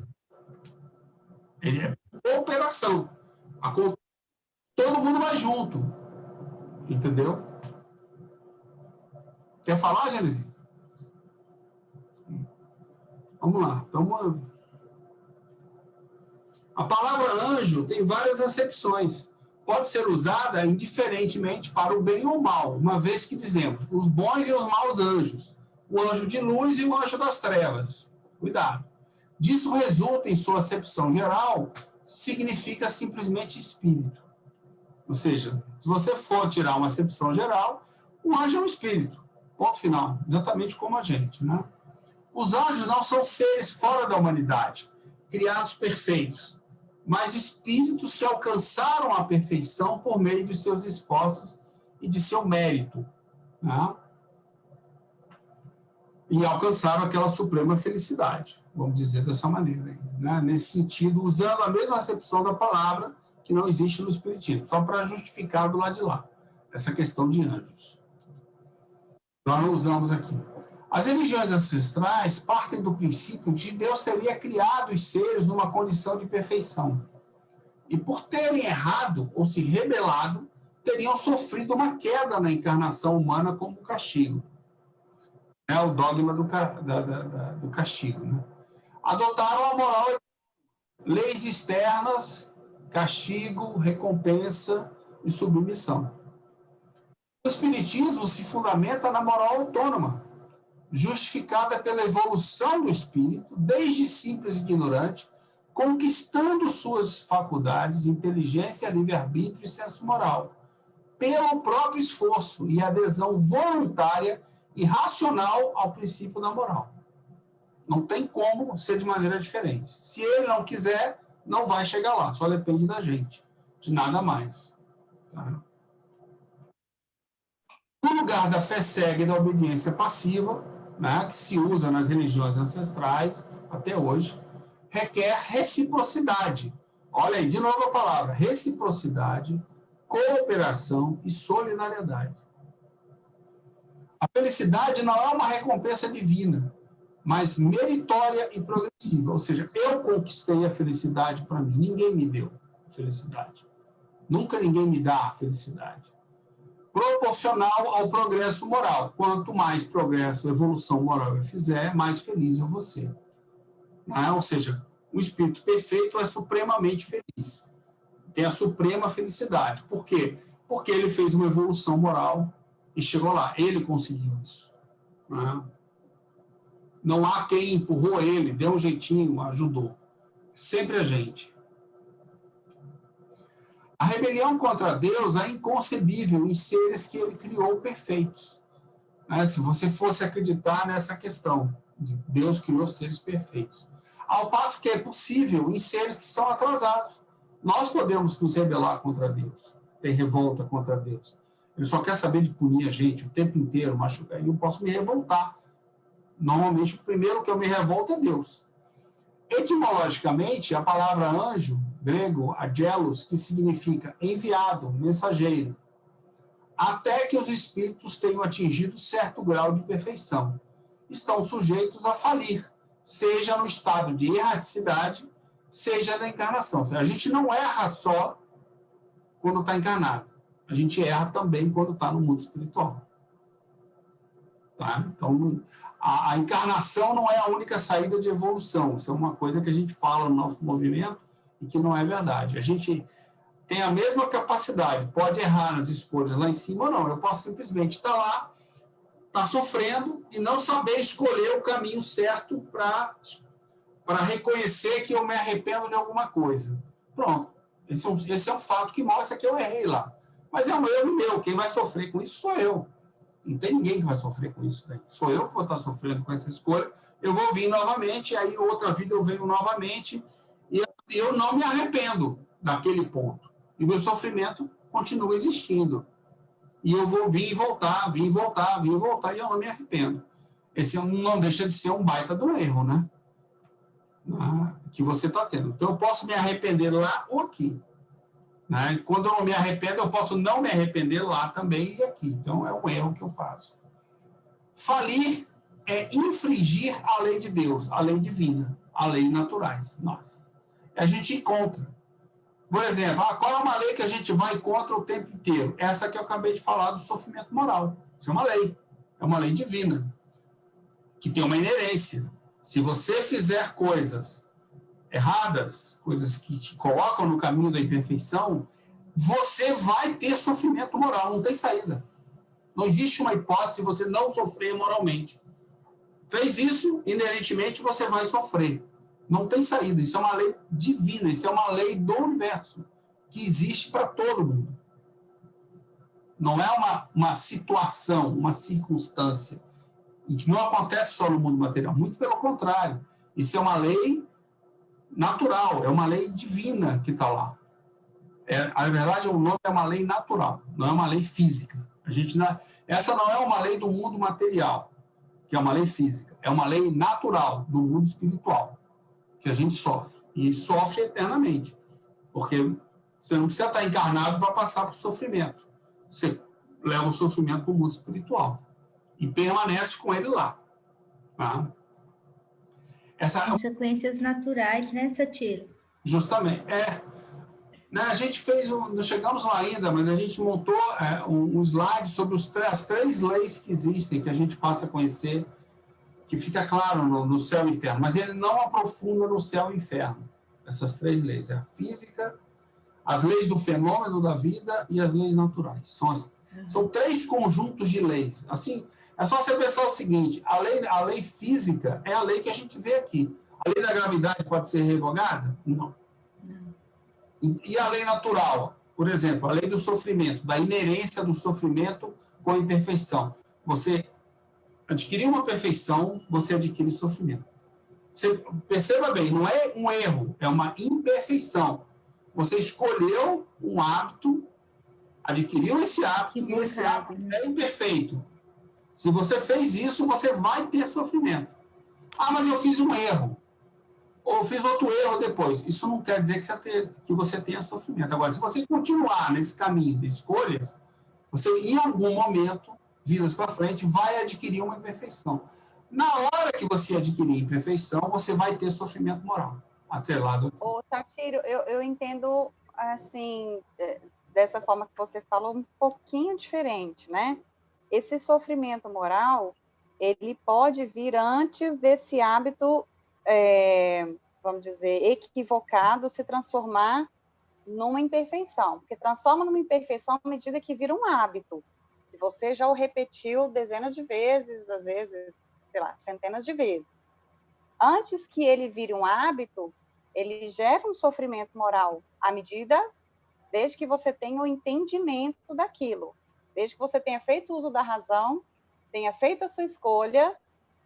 Ele é cooperação. Todo mundo vai junto. Entendeu? Quer falar, Gênesis? Vamos lá. A palavra anjo tem várias acepções. Pode ser usada indiferentemente para o bem ou o mal, uma vez que dizemos os bons e os maus anjos, o anjo de luz e o anjo das trevas. Cuidado. Disso resulta, em sua acepção geral, significa simplesmente espírito. Ou seja, se você for tirar uma acepção geral, o anjo é um espírito. Ponto final. Exatamente como a gente, né? Os anjos não são seres fora da humanidade, criados perfeitos, mas espíritos que alcançaram a perfeição por meio de seus esforços e de seu mérito, né? E alcançaram aquela suprema felicidade, vamos dizer dessa maneira, né? Nesse sentido, usando a mesma acepção da palavra que não existe no Espiritismo, só para justificar do lado de lá, essa questão de anjos. Nós não usamos aqui. As religiões ancestrais partem do princípio de que Deus teria criado os seres numa condição de perfeição. E por terem errado ou se rebelado, teriam sofrido uma queda na encarnação humana como castigo. É o dogma do castigo, né? Adotaram a moral, leis externas, castigo, recompensa e submissão. O Espiritismo se fundamenta na moral autônoma, justificada pela evolução do espírito, desde simples e ignorante, conquistando suas faculdades, inteligência, livre-arbítrio e senso moral, pelo próprio esforço e adesão voluntária e racional ao princípio da moral. Não tem como ser de maneira diferente. Se ele não quiser, não vai chegar lá, só depende da gente, de nada mais. Tá? No lugar da fé cega e da obediência passiva, né, que se usa nas religiões ancestrais até hoje, requer reciprocidade. Olha aí, de novo a palavra, reciprocidade, cooperação e solidariedade. A felicidade não é uma recompensa divina, mas meritória e progressiva. Ou seja, eu conquistei a felicidade para mim, ninguém me deu a felicidade. Nunca ninguém me dá a felicidade. Proporcional ao progresso moral. Quanto mais progresso, evolução moral eu fizer, mais feliz eu vou ser. Ou seja, o espírito perfeito é supremamente feliz. Tem a suprema felicidade. Por quê? Porque ele fez uma evolução moral e chegou lá. Ele conseguiu isso. Não há quem empurrou ele, deu um jeitinho, ajudou. Sempre a gente. A rebelião contra Deus é inconcebível em seres que ele criou perfeitos. Se você fosse acreditar nessa questão, de Deus criou seres perfeitos. Ao passo que é possível em seres que são atrasados. Nós podemos nos rebelar contra Deus, ter revolta contra Deus. Ele só quer saber de punir a gente o tempo inteiro, machucar, e eu posso me revoltar. Normalmente, o primeiro que eu me revolto é Deus. Etimologicamente, a palavra anjo, grego, angelos, que significa enviado, mensageiro, até que os espíritos tenham atingido certo grau de perfeição, estão sujeitos a falir, seja no estado de erraticidade, seja na encarnação. A gente não erra só quando está encarnado, a gente erra também quando está no mundo espiritual. Tá? Então, a encarnação não é a única saída de evolução. Isso é uma coisa que a gente fala no nosso movimento e que não é verdade. A gente tem a mesma capacidade, pode errar nas escolhas lá em cima ou não. Eu posso simplesmente estar lá, estar sofrendo e não saber escolher o caminho certo para reconhecer que eu me arrependo de alguma coisa. Pronto. Esse é um fato que mostra que eu errei lá. Mas é um erro meu. Quem vai sofrer com isso sou eu. Não tem ninguém que vai sofrer com isso daí. Sou eu que vou estar sofrendo com essa escolha. Eu vou vir novamente, aí outra vida eu venho novamente, e eu não me arrependo daquele ponto. E o meu sofrimento continua existindo. E eu vou vir e voltar, e eu não me arrependo. Esse não deixa de ser um baita do erro, né? Que você está tendo. Então, eu posso me arrepender lá ou aqui. Quando eu não me arrependo, eu posso não me arrepender lá também e aqui. Então, é um erro que eu faço. Falir é infringir a lei de Deus, a lei divina, a lei naturais. Nossa. a gente encontra. Por exemplo, qual é uma lei que a gente vai contra o tempo inteiro? Essa que eu acabei de falar do sofrimento moral. Isso é uma lei divina, que tem uma inerência. Se você fizer coisas erradas, coisas que te colocam no caminho da imperfeição, você vai ter sofrimento moral, não tem saída. Não existe uma hipótese de você não sofrer moralmente. Fez isso, inerentemente, você vai sofrer. Não tem saída. Isso é uma lei divina, isso é uma lei do universo, que existe para todo mundo. Não é uma situação, uma circunstância, e que não acontece só no mundo material. Muito pelo contrário. Isso é uma lei natural, é uma lei divina que está lá. Na verdade, o nome é uma lei natural, não é uma lei física. Essa não é uma lei do mundo material, que é uma lei física. É uma lei natural do mundo espiritual, que a gente sofre. E sofre eternamente. Porque você não precisa estar encarnado para passar por sofrimento. Você leva o sofrimento para o mundo espiritual. E permanece com ele lá. Tá? Consequências naturais, né, Satiro? Justamente. A gente fez, não chegamos lá ainda, mas a gente montou um slide sobre as 3 leis que existem, que a gente passa a conhecer, que fica claro no céu e inferno, mas ele não aprofunda no céu e inferno. Essas 3 leis, a física, as leis do fenômeno da vida e as leis naturais. São 3 conjuntos de leis. Assim, é só você pensar o seguinte, a lei física é a lei que a gente vê aqui. A lei da gravidade pode ser revogada? Não. E a lei natural? Por exemplo, a lei do sofrimento, da inerência do sofrimento com a imperfeição. Você adquirir uma perfeição, você adquire sofrimento. Você perceba bem, não é um erro, é uma imperfeição. Você escolheu um hábito, adquiriu esse hábito, e esse hábito é imperfeito. Se você fez isso, você vai ter sofrimento. Mas eu fiz um erro. Ou fiz outro erro depois. Isso não quer dizer que você tenha sofrimento. Agora, se você continuar nesse caminho de escolhas, você, em algum momento, vidas para frente, vai adquirir uma imperfeição. Na hora que você adquirir imperfeição, você vai ter sofrimento moral atrelado. Ô, Satiro, eu entendo, assim, dessa forma que você falou, um pouquinho diferente, né? Esse sofrimento moral, ele pode vir antes desse hábito, vamos dizer, equivocado, se transformar numa imperfeição. Porque transforma numa imperfeição à medida que vira um hábito. Que você já o repetiu dezenas de vezes, às vezes, sei lá, centenas de vezes. Antes que ele vire um hábito, ele gera um sofrimento moral à medida, desde que você tenha o entendimento daquilo. Desde que você tenha feito uso da razão, tenha feito a sua escolha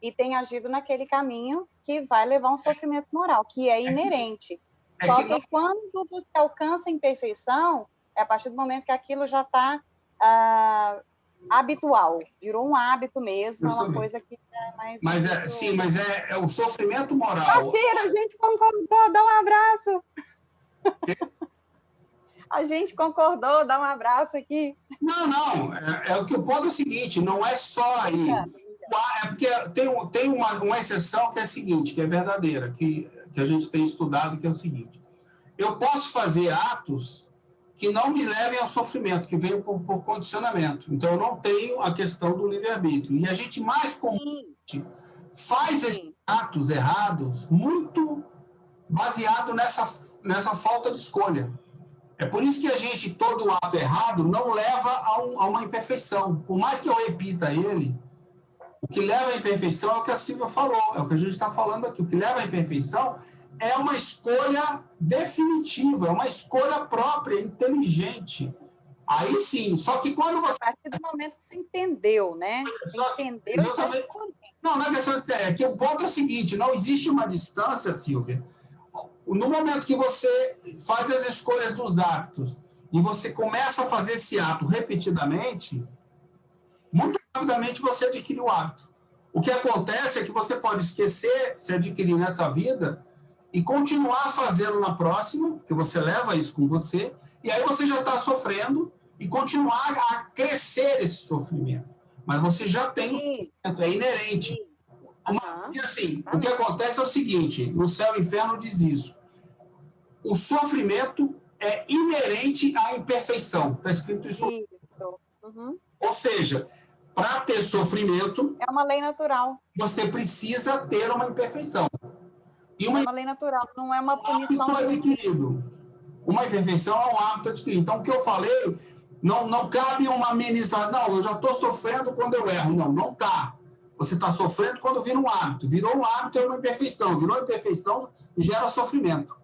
e tenha agido naquele caminho que vai levar um sofrimento moral, que é inerente. Só que quando você alcança a imperfeição, é a partir do momento que aquilo já está habitual, virou um hábito mesmo, é uma coisa que é mais... Mas é o sofrimento moral. A gente concordou, dá um abraço. A gente concordou, dá um abraço aqui. Não, o que eu ponto é o seguinte, não é só aí. É porque tem uma exceção que é a seguinte, que é verdadeira, que a gente tem estudado, que é o seguinte. Eu posso fazer atos que não me levem ao sofrimento, que venham por condicionamento. Então, eu não tenho a questão do livre-arbítrio. E a gente mais comumente faz esses atos errados muito baseado nessa falta de escolha. É por isso que todo ato errado não leva a uma imperfeição. Por mais que eu repita ele, o que leva à imperfeição é o que a Silvia falou, é o que a gente está falando aqui. O que leva à imperfeição é uma escolha definitiva, é uma escolha própria, inteligente. Aí sim, só que quando você... A partir do momento que você entendeu, né? Entendeu. Não é questão de... que o ponto é o seguinte, não existe uma distância, Silvia. No momento que você faz as escolhas dos hábitos e você começa a fazer esse ato repetidamente, muito rapidamente você adquire o hábito. O que acontece é que você pode esquecer, se adquirir nessa vida, e continuar fazendo na próxima, porque você leva isso com você, e aí você já está sofrendo e continuar a crescer esse sofrimento. Mas você já tem o sofrimento, é inerente. Porque, assim, o que acontece é o seguinte, no céu e inferno diz isso. o sofrimento é inerente à imperfeição. Está escrito isso. Isso. Uhum. Ou seja, para ter sofrimento, É uma lei natural. você precisa ter uma imperfeição. E É uma lei natural, não é uma punição hábito por si. adquirido. Uma imperfeição é um hábito adquirido. Então, o que eu falei, não cabe uma amenização. Não, eu já estou sofrendo quando eu erro. Não, não está. Você está sofrendo quando vira um hábito. Virou um hábito, é uma imperfeição. Virou imperfeição, gera sofrimento.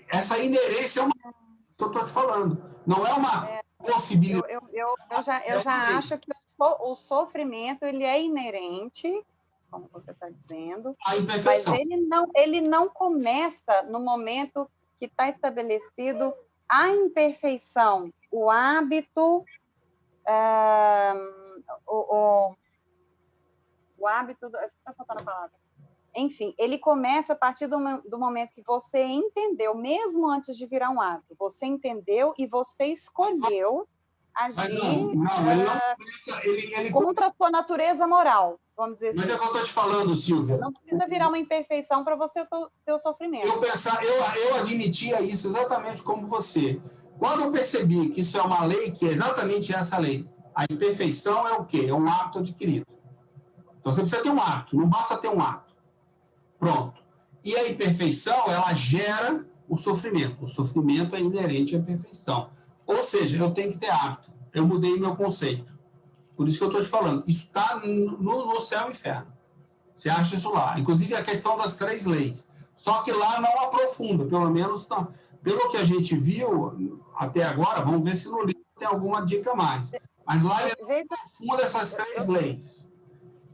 Essa inerência é uma coisa que eu estou te falando. Não é uma possibilidade. Eu já acho que o sofrimento ele é inerente, como você está dizendo, A mas imperfeição. ele não começa no momento que está estabelecido a imperfeição, o hábito, o hábito, está faltando a palavra. Enfim, ele começa a partir do momento que você entendeu, mesmo antes de virar um hábito, você entendeu e você escolheu agir Ele não começa, ele contra a sua natureza moral, vamos dizer Mas assim. é o que eu estou te falando, Silvia. Não precisa virar uma imperfeição para você ter o sofrimento. Eu admitia isso exatamente como você. Quando eu percebi que isso é uma lei, que é exatamente essa lei, a imperfeição é o quê? É um hábito adquirido. Então, você precisa ter um hábito, não basta ter um hábito. Pronto. E a imperfeição, ela gera o sofrimento. O sofrimento é inerente à imperfeição. Ou seja, eu tenho que ter hábito. Eu mudei meu conceito. Por isso que eu estou te falando. Isso está no céu e inferno. Você acha isso lá. Inclusive, a questão das 3 leis. Só que lá não aprofunda, pelo menos não. Pelo que a gente viu até agora, vamos ver se no livro tem alguma dica a mais. Mas lá ele não aprofunda essas 3 leis.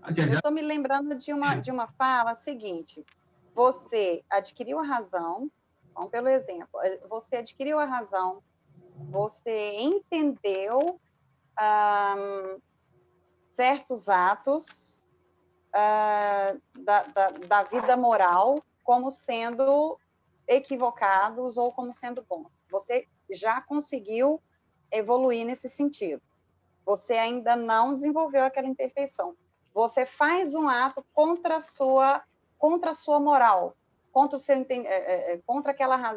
Quer dizer, eu estou me lembrando de uma fala seguinte: você adquiriu a razão, vamos pelo exemplo, você adquiriu a razão, você entendeu certos atos da vida moral como sendo equivocados ou como sendo bons. Você já conseguiu evoluir nesse sentido. Você ainda não desenvolveu aquela imperfeição. Você faz um ato contra a sua moral, contra o seu contra aquela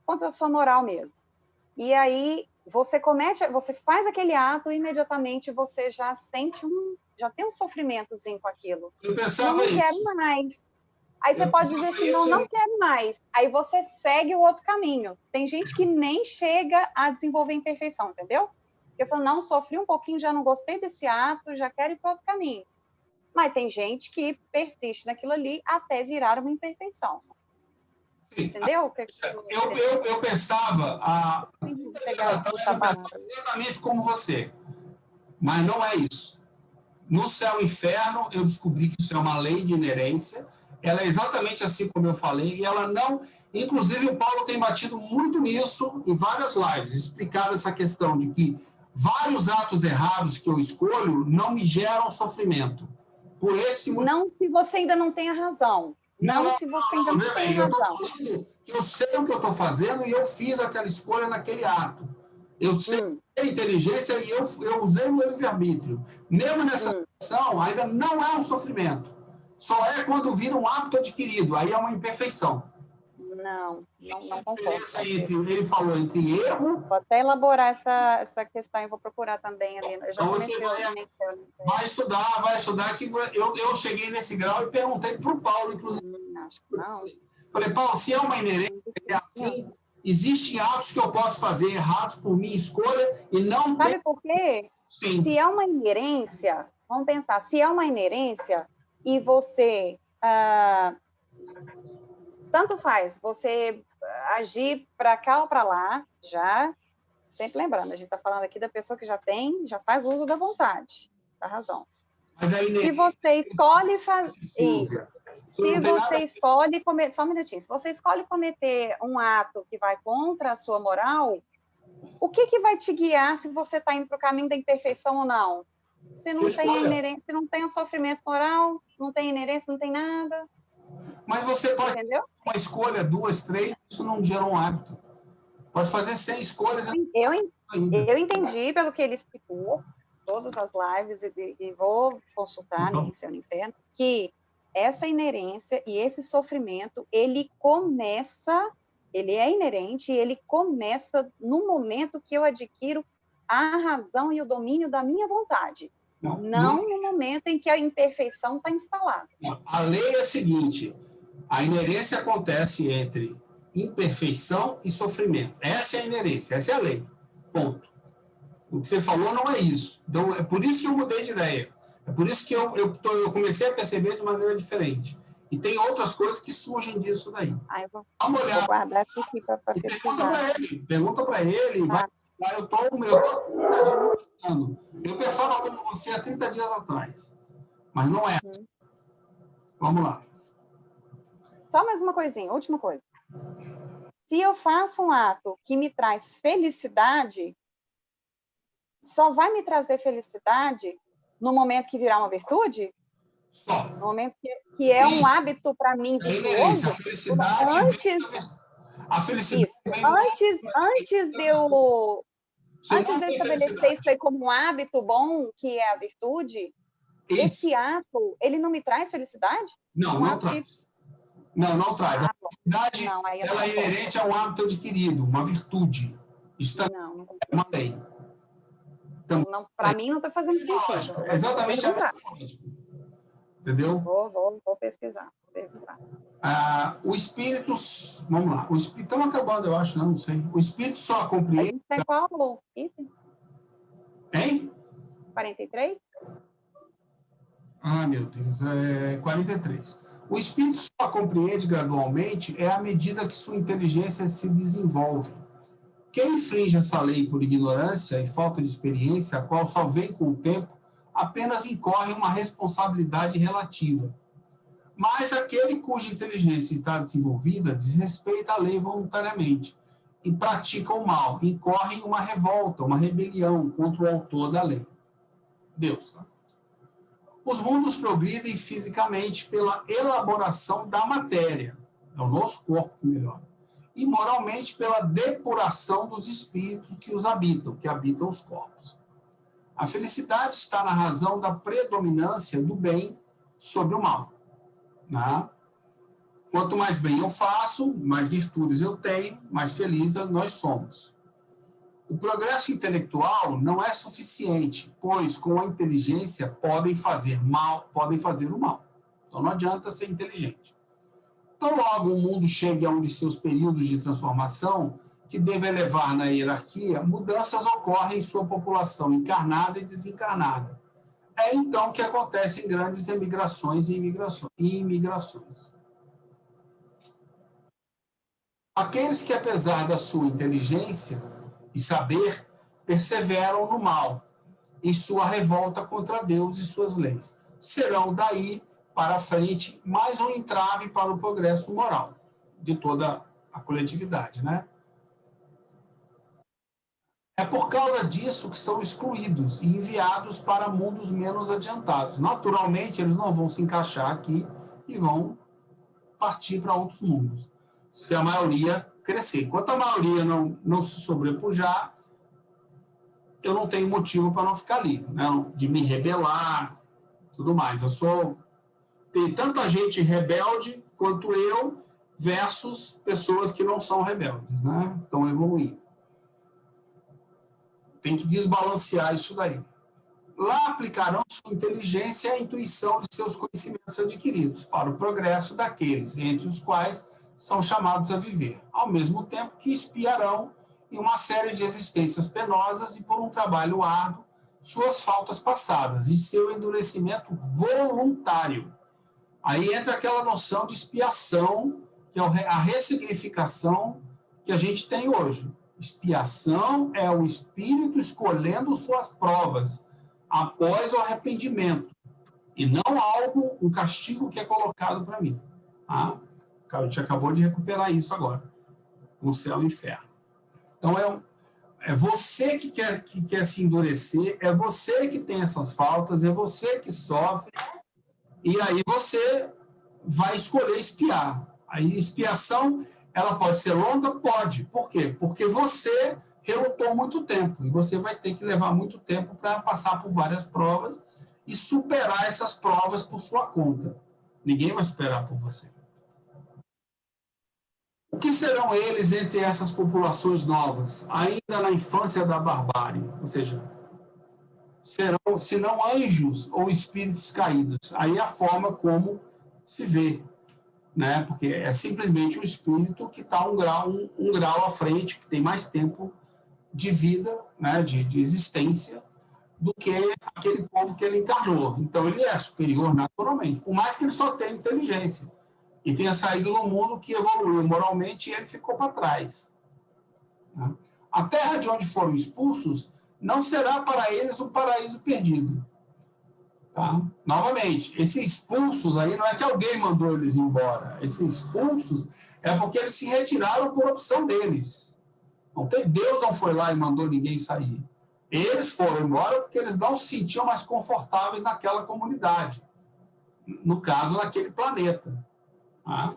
contra a sua moral mesmo. E aí você faz aquele ato e imediatamente você já já tem um sofrimentozinho com aquilo. eu pensava Não isso. quero mais. Aí você pode dizer assim, não quero mais. Aí você segue o outro caminho. Tem gente que nem chega a desenvolver imperfeição, entendeu? Eu falo, não, sofri um pouquinho, já não gostei desse ato, já quero ir para outro caminho. Mas tem gente que persiste naquilo ali até virar uma imperfeição. Sim. Entendeu? Eu pensava exatamente como você, mas não é isso. No céu e inferno, eu descobri que isso é uma lei de inerência, ela é exatamente assim como eu falei, e ela não... Inclusive, o Paulo tem batido muito nisso em várias lives, explicado essa questão de que vários atos errados que eu escolho não me geram sofrimento. Por esse motivo... Não se você ainda não tem a razão. Não se você ainda não tem razão. Eu estou falando que eu sei o que eu estou fazendo e eu fiz aquela escolha naquele ato. Eu sei a inteligência e eu usei o meu livre-arbítrio. Mesmo nessa situação, ainda não é um sofrimento. Só é quando vira um hábito adquirido. Aí é uma imperfeição. Não concordo. Ele falou entre erro... Vou até elaborar essa questão e vou procurar também ali. Eu já comecei vai estudar, que eu cheguei nesse grau e perguntei para o Paulo, inclusive. Acho que não. Falei, Paulo, se é uma inerência, é assim, existem atos que eu posso fazer errados por minha escolha e não... Sabe por quê? Sim. Se é uma inerência, vamos pensar, se é uma inerência e você... tanto faz você agir para cá ou para lá, já, sempre lembrando, a gente está falando aqui da pessoa que já faz uso da vontade, da razão. Se você escolhe fazer... Se você escolhe cometer... Só um minutinho. Se você escolhe cometer um ato que vai contra a sua moral, o que vai te guiar se você está indo para o caminho da imperfeição ou não? Se não tem inerência, se não tem um sofrimento moral, não tem inerência, não tem nada... Mas você pode fazer uma escolha, 2, 3, isso não gera um hábito. Pode fazer 100 escolhas. Eu entendi pelo que ele explicou, todas as lives, e vou consultar no Céu e no Inferno, que essa inerência e esse sofrimento, ele é inerente e ele começa no momento que eu adquiro a razão e o domínio da minha vontade. Não no momento em que a imperfeição está instalada. A lei é a seguinte, a inerência acontece entre imperfeição e sofrimento. Essa é a inerência, essa é a lei. Ponto. O que você falou não é isso. Então, é por isso que eu mudei de ideia. É por isso que eu comecei a perceber de maneira diferente. E tem outras coisas que surgem disso daí. Eu vou guardar isso aqui para pesquisar. Pergunta para ele. Eu pensava como você há 30 dias atrás. Mas não é. Vamos lá. Só mais uma coisinha, última coisa. Se eu faço um ato que me traz felicidade, só vai me trazer felicidade no momento que virar uma virtude? Só. No momento que é um hábito para mim virtuoso? A felicidade antes de eu estabelecer isso aí como um hábito bom, que é a virtude, esse ato, ele não me traz felicidade? Não traz. Não traz. A felicidade, ela é inerente a um hábito adquirido, uma virtude. Isso também é uma lei. Então, para mim, não está fazendo sentido. Exatamente a mesma lógica. Entendeu? Vou pesquisar. O espírito... Vamos lá. O espírito... Estamos acabando, eu acho, não sei. O espírito só compreende... A gente tem qual item? Hein? 43? Meu Deus. 43. O espírito só compreende gradualmente à medida que sua inteligência se desenvolve. Quem infringe essa lei por ignorância e falta de experiência, a qual só vem com o tempo, apenas incorre uma responsabilidade relativa. Mas aquele cuja inteligência está desenvolvida desrespeita a lei voluntariamente e pratica o mal, incorre em uma revolta, uma rebelião contra o autor da lei. Deus. Os mundos progridem fisicamente pela elaboração da matéria, é o nosso corpo que melhora, e moralmente pela depuração dos espíritos que os habitam, que habitam os corpos. A felicidade está na razão da predominância do bem sobre o mal. Né? Quanto mais bem eu faço, mais virtudes eu tenho, mais felizes nós somos. O progresso intelectual não é suficiente, pois com a inteligência podem fazer o mal. Então não adianta ser inteligente. Então logo o mundo chegue a um de seus períodos de transformação, que deve elevar na hierarquia, mudanças ocorrem em sua população encarnada e desencarnada. É então que acontecem grandes emigrações e imigrações. Aqueles que, apesar da sua inteligência e saber, perseveram no mal, em sua revolta contra Deus e suas leis, serão daí para frente mais um entrave para o progresso moral de toda a coletividade, né? É por causa disso que são excluídos e enviados para mundos menos adiantados. Naturalmente, eles não vão se encaixar aqui e vão partir para outros mundos, se a maioria crescer. Enquanto a maioria não se sobrepujar, eu não tenho motivo para não ficar ali, né? De me rebelar, tudo mais. Tem tanta gente rebelde quanto eu versus pessoas que não são rebeldes, né? Estão evoluindo. Tem que desbalancear isso daí. Lá aplicarão sua inteligência e a intuição de seus conhecimentos adquiridos para o progresso daqueles, entre os quais são chamados a viver, ao mesmo tempo que espiarão em uma série de existências penosas e por um trabalho árduo suas faltas passadas e seu endurecimento voluntário. Aí entra aquela noção de expiação, que é a ressignificação que a gente tem hoje. Expiação é o espírito escolhendo suas provas após o arrependimento e não um castigo que é colocado para mim. Tá? A gente acabou de recuperar isso agora, no céu e inferno. Então, é você que quer se endurecer, é você que tem essas faltas, é você que sofre, e aí você vai escolher expiar. Aí, expiação, ela pode ser longa? Pode. Por quê? Porque você relutou muito tempo, e você vai ter que levar muito tempo para passar por várias provas e superar essas provas por sua conta. Ninguém vai superar por você. O que serão eles entre essas populações novas, ainda na infância da barbárie? Ou seja, serão, se não anjos ou espíritos caídos. Aí é a forma como se vê, né? Porque é simplesmente um espírito que está um grau à frente, que tem mais tempo de vida, né? de existência, do que aquele povo que ele encarnou. Então, ele é superior naturalmente, por mais que ele só tenha inteligência e tenha saído no mundo que evoluiu moralmente e ele ficou para trás. Né? A terra de onde foram expulsos não será para eles um paraíso perdido. Tá? Novamente, esses expulsos aí não é que alguém mandou eles embora. Esses expulsos é porque eles se retiraram por opção deles. Deus não foi lá e mandou ninguém sair. Eles foram embora porque eles não se sentiam mais confortáveis naquela comunidade. No caso, naquele planeta. Tá?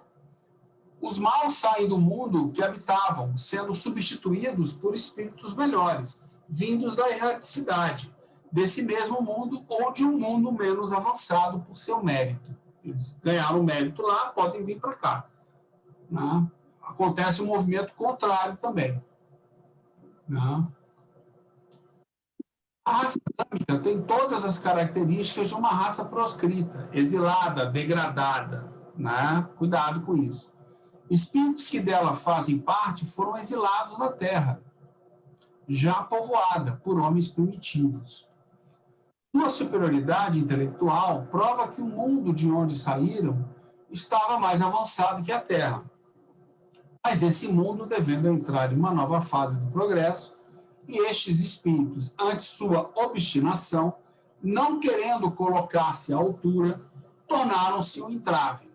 Os maus saem do mundo que habitavam, sendo substituídos por espíritos melhores, vindos da erraticidade, desse mesmo mundo ou de um mundo menos avançado por seu mérito. Eles ganharam mérito lá, podem vir para cá. Né? Acontece um movimento contrário também. Né? A raça adâmica tem todas as características de uma raça proscrita, exilada, degradada. Né? Cuidado com isso. Espíritos que dela fazem parte foram exilados na Terra, já povoada por homens primitivos. Sua superioridade intelectual prova que o mundo de onde saíram estava mais avançado que a Terra. Mas esse mundo devendo entrar em uma nova fase do progresso, e estes espíritos, ante sua obstinação, não querendo colocar-se à altura, tornaram-se um entrave.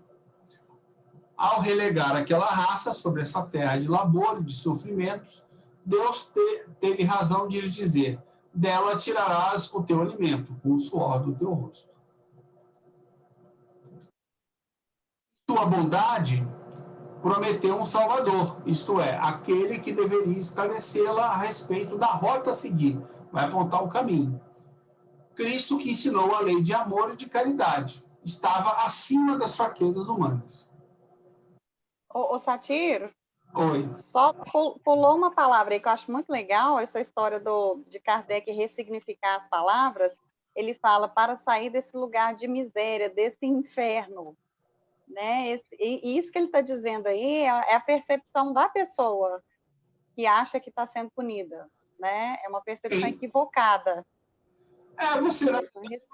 Ao relegar aquela raça sobre essa terra de labor e de sofrimentos, Deus teve razão de lhes dizer: dela tirarás o teu alimento, com o suor do teu rosto. Sua bondade prometeu um Salvador, isto é, aquele que deveria esclarecê-la a respeito da rota a seguir, vai apontar o caminho. Cristo, que ensinou a lei de amor e de caridade, estava acima das fraquezas humanas. Ô Satiro, Oi. só pulou uma palavra aí que eu acho muito legal, essa história de Kardec ressignificar as palavras. Ele fala para sair desse lugar de miséria, desse inferno. Né? E isso que ele está dizendo aí é a percepção da pessoa que acha que está sendo punida. Né? É uma percepção equivocada. Você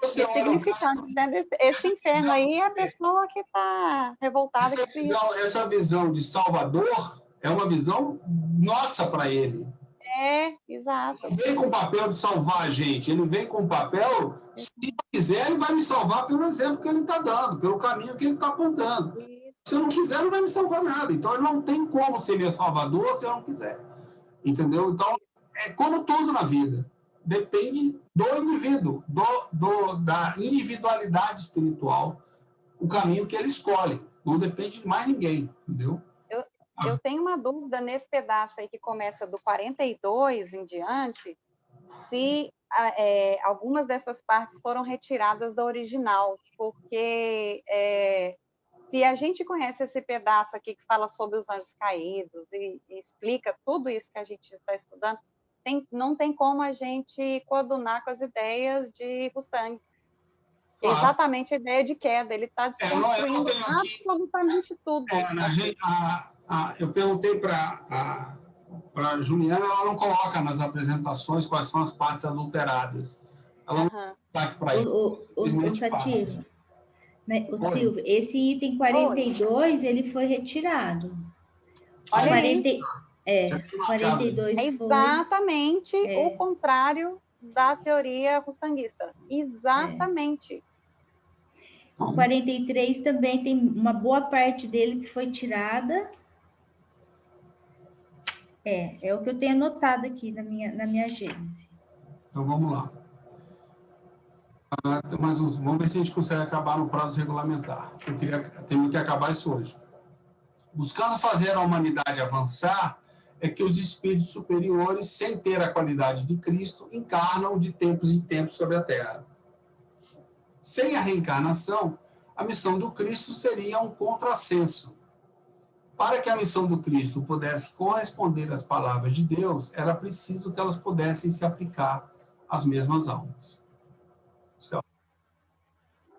significante, né? Esse inferno aí é a pessoa que está revoltada. Essa visão de Salvador é uma visão nossa para ele. Exato. Ele vem com o papel de salvar a gente. Ele vem com o papel, se quiser, ele vai me salvar pelo exemplo que ele está dando, pelo caminho que ele está apontando. Se eu não quiser, não vai me salvar nada. Então, ele não tem como ser meu salvador se eu não quiser. Entendeu? Então, é como tudo na vida. Depende do indivíduo, da individualidade espiritual, o caminho que ele escolhe. Não depende de mais ninguém, entendeu? Eu tenho uma dúvida nesse pedaço aí que começa do 42 em diante, se algumas dessas partes foram retiradas da original, porque se a gente conhece esse pedaço aqui que fala sobre os anjos caídos e explica tudo isso que a gente está estudando, não tem como a gente coadunar com as ideias de Rustang. Claro. Exatamente a ideia de queda, ele está desconstruindo absolutamente tudo. Eu perguntei para a Juliana, ela não coloca nas apresentações quais são as partes adulteradas. Ela não coloca para ele. O Satiro, o Silvio, esse item 42, ele foi retirado. Olha 42 é exatamente o contrário da teoria rustanguista. Exatamente. O 43 também tem uma boa parte dele que foi tirada. É o que eu tenho anotado aqui na minha gênese. Então, vamos lá. Vamos ver se a gente consegue acabar no prazo regulamentar. Temos que acabar isso hoje. Buscando fazer a humanidade avançar, é que os espíritos superiores, sem ter a qualidade de Cristo, encarnam de tempos em tempos sobre a Terra. Sem a reencarnação, a missão do Cristo seria um contrassenso. Para que a missão do Cristo pudesse corresponder às palavras de Deus, era preciso que elas pudessem se aplicar às mesmas almas.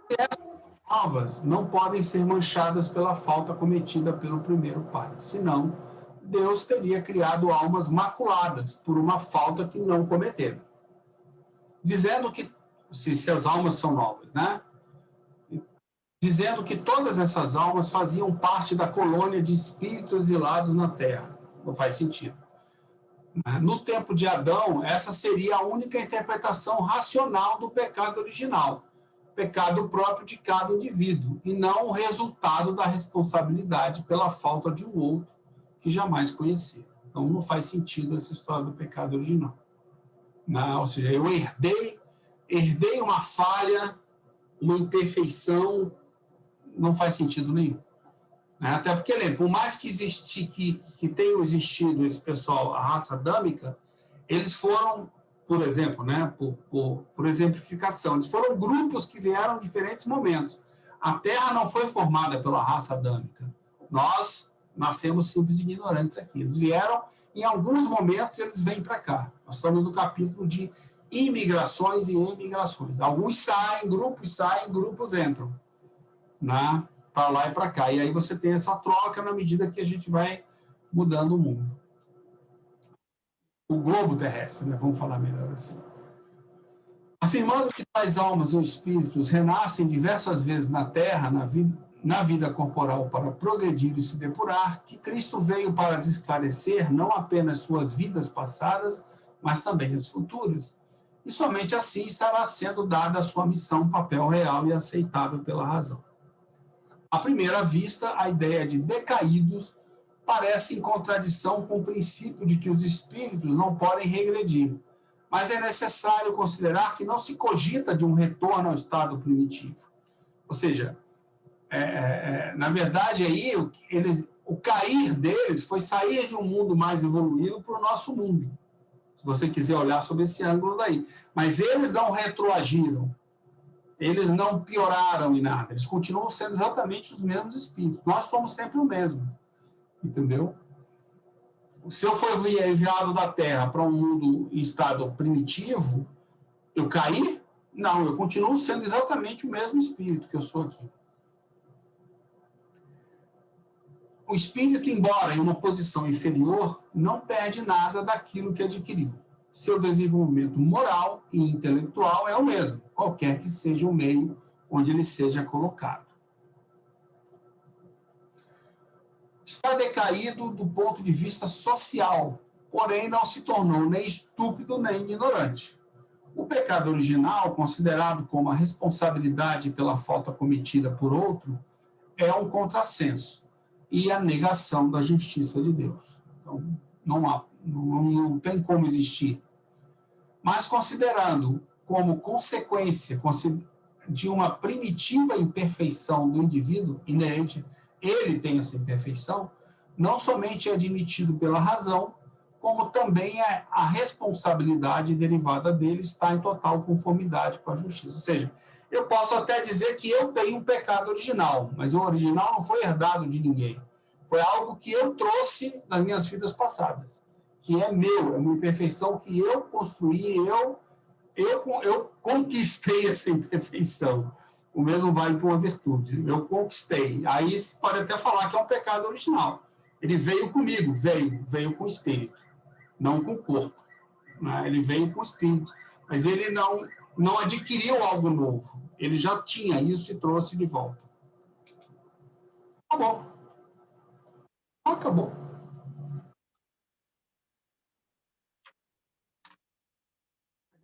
Essas almas não podem ser manchadas pela falta cometida pelo primeiro pai, senão Deus teria criado almas maculadas por uma falta que não cometeram. Dizendo que, se as almas são novas, né? Dizendo que todas essas almas faziam parte da colônia de espíritos exilados na Terra. Não faz sentido. No tempo de Adão, essa seria a única interpretação racional do pecado original, pecado próprio de cada indivíduo, e não o resultado da responsabilidade pela falta de um outro que jamais conhecia. Então, não faz sentido essa história do pecado original. Não, ou seja, eu herdei uma falha, uma imperfeição, não faz sentido nenhum. Até porque, lembra, por mais que tenham existido esse pessoal, a raça adâmica, eles foram, por exemplo, né, por exemplificação, eles foram grupos que vieram em diferentes momentos. A Terra não foi formada pela raça adâmica. Nós nascemos simples e ignorantes aqui. Eles vieram, em alguns momentos, eles vêm para cá. Nós estamos no capítulo de imigrações e emigrações. Alguns saem, grupos entram, né, para lá e para cá. E aí você tem essa troca na medida que a gente vai mudando o mundo. O globo terrestre, né? Vamos falar melhor assim. Afirmando que tais almas ou espíritos renascem diversas vezes na Terra, na vida corporal, para progredir e se depurar, que Cristo veio para as esclarecer não apenas suas vidas passadas, mas também as futuras. E somente assim estará sendo dada a sua missão, papel real e aceitável pela razão. À primeira vista, a ideia de decaídos parece em contradição com o princípio de que os espíritos não podem regredir, mas é necessário considerar que não se cogita de um retorno ao estado primitivo. Ou seja, na verdade, aí, o cair deles foi sair de um mundo mais evoluído para o nosso mundo, se você quiser olhar sob esse ângulo daí. Mas eles não retroagiram, eles não pioraram em nada, eles continuam sendo exatamente os mesmos espíritos. Nós somos sempre o mesmo, entendeu? Se eu for enviado da Terra para um mundo em estado primitivo, eu caí? Não, eu continuo sendo exatamente o mesmo espírito que eu sou aqui. O espírito, embora em uma posição inferior, não perde nada daquilo que adquiriu. Seu desenvolvimento moral e intelectual é o mesmo, qualquer que seja o meio onde ele seja colocado. Está decaído do ponto de vista social, porém não se tornou nem estúpido nem ignorante. O pecado original, considerado como a responsabilidade pela falta cometida por outro, é um contrassenso e a negação da justiça de Deus. Então, não tem como existir. Mas considerando como consequência de uma primitiva imperfeição do indivíduo inerente, ele tem essa imperfeição, não somente é admitido pela razão, como também a responsabilidade derivada dele está em total conformidade com a justiça. Ou seja, eu posso até dizer que eu tenho um pecado original, mas o original não foi herdado de ninguém. Foi algo que eu trouxe nas minhas vidas passadas, que é meu, é uma imperfeição que eu construí, eu conquistei essa imperfeição. O mesmo vale para uma virtude. Eu conquistei. Aí se pode até falar que é um pecado original. Ele veio comigo, veio com o espírito, não com o corpo. Né? Ele veio com o espírito, mas ele não adquiriu algo novo. Ele já tinha isso e trouxe de volta. Acabou. Acabou.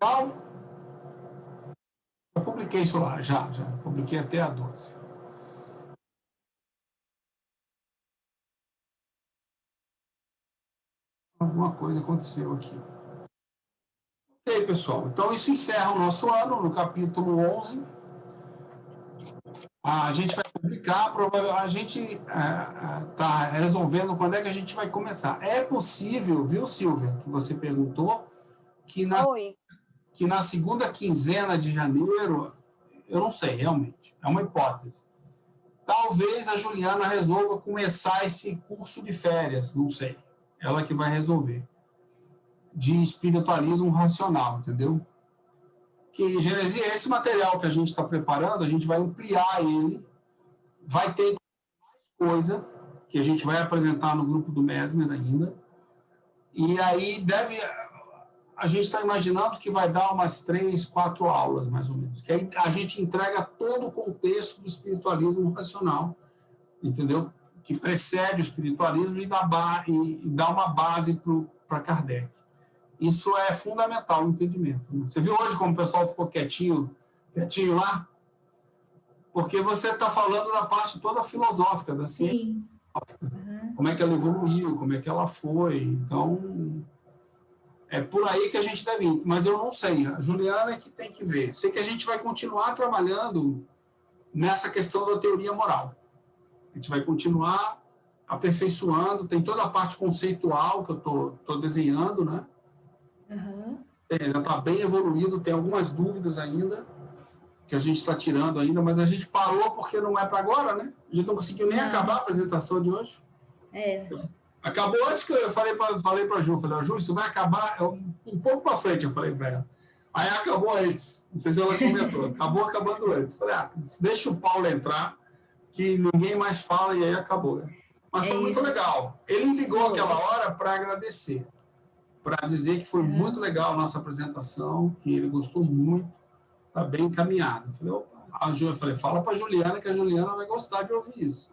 Legal? Eu publiquei isso lá, já publiquei até a 12. Alguma coisa aconteceu aqui. Ok, pessoal. Então, isso encerra o nosso ano, no capítulo 11. A gente vai publicar, a gente está resolvendo quando é que a gente vai começar. É possível, viu, Silvia, que você perguntou, que na segunda quinzena de janeiro, eu não sei, realmente, é uma hipótese, Talvez a Juliana resolva começar esse curso de férias, não sei. Ela que vai resolver. De espiritualismo racional, entendeu? Que, Genesia, esse material que a gente está preparando, a gente vai ampliar ele, vai ter mais coisa que a gente vai apresentar no grupo do Mesmer ainda, e aí a gente está imaginando que vai dar umas 3, 4 aulas, mais ou menos, que aí a gente entrega todo o contexto do espiritualismo racional, entendeu? Que precede o espiritualismo e dá uma base para Kardec. Isso é fundamental, o entendimento. Você viu hoje como o pessoal ficou quietinho lá? Porque você está falando da parte toda filosófica da ciência. Sim. Uhum. Como é que ela evoluiu, como é que ela foi. Então, é por aí que a gente deve ir. Mas eu não sei. A Juliana é que tem que ver. Sei que a gente vai continuar trabalhando nessa questão da teoria moral. A gente vai continuar aperfeiçoando. Tem toda a parte conceitual que eu estou desenhando, né? Uhum. Já está bem evoluído, tem algumas dúvidas ainda, que a gente está tirando ainda, mas a gente parou porque não é para agora, né? A gente não conseguiu nem acabar a apresentação de hoje. Acabou antes que eu falei para a Ju, falei, Ju, isso vai acabar um pouco para frente, eu falei para ela. Aí acabou antes, não sei se ela comentou, acabando antes. Falei, deixa o Paulo entrar, que ninguém mais fala, e aí acabou. Mas foi muito legal. Ele ligou aquela hora para agradecer, para dizer que foi muito legal a nossa apresentação, que ele gostou muito, está bem encaminhado. Eu falei, opa. Eu falei, fala para a Juliana, que a Juliana vai gostar de ouvir isso.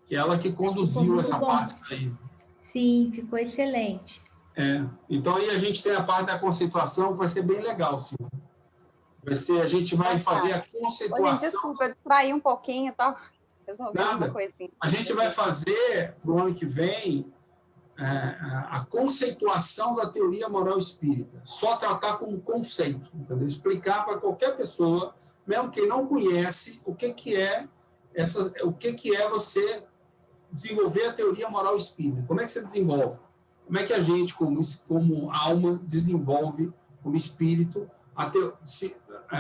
Que ela que conduziu essa parte aí. Sim, ficou excelente. Então, aí a gente tem a parte da conceituação, que vai ser bem legal, Silvia. A gente vai fazer a conceituação... Gente, desculpa, eu distraí um pouquinho, tá? Resolvi uma coisinha. A gente vai fazer, para o ano que vem, a conceituação da teoria moral espírita, só tratar como conceito, entendeu? Explicar para qualquer pessoa, mesmo quem não conhece, o que é você desenvolver a teoria moral espírita. Como é que você desenvolve? Como é que a gente, como alma, desenvolve como espírito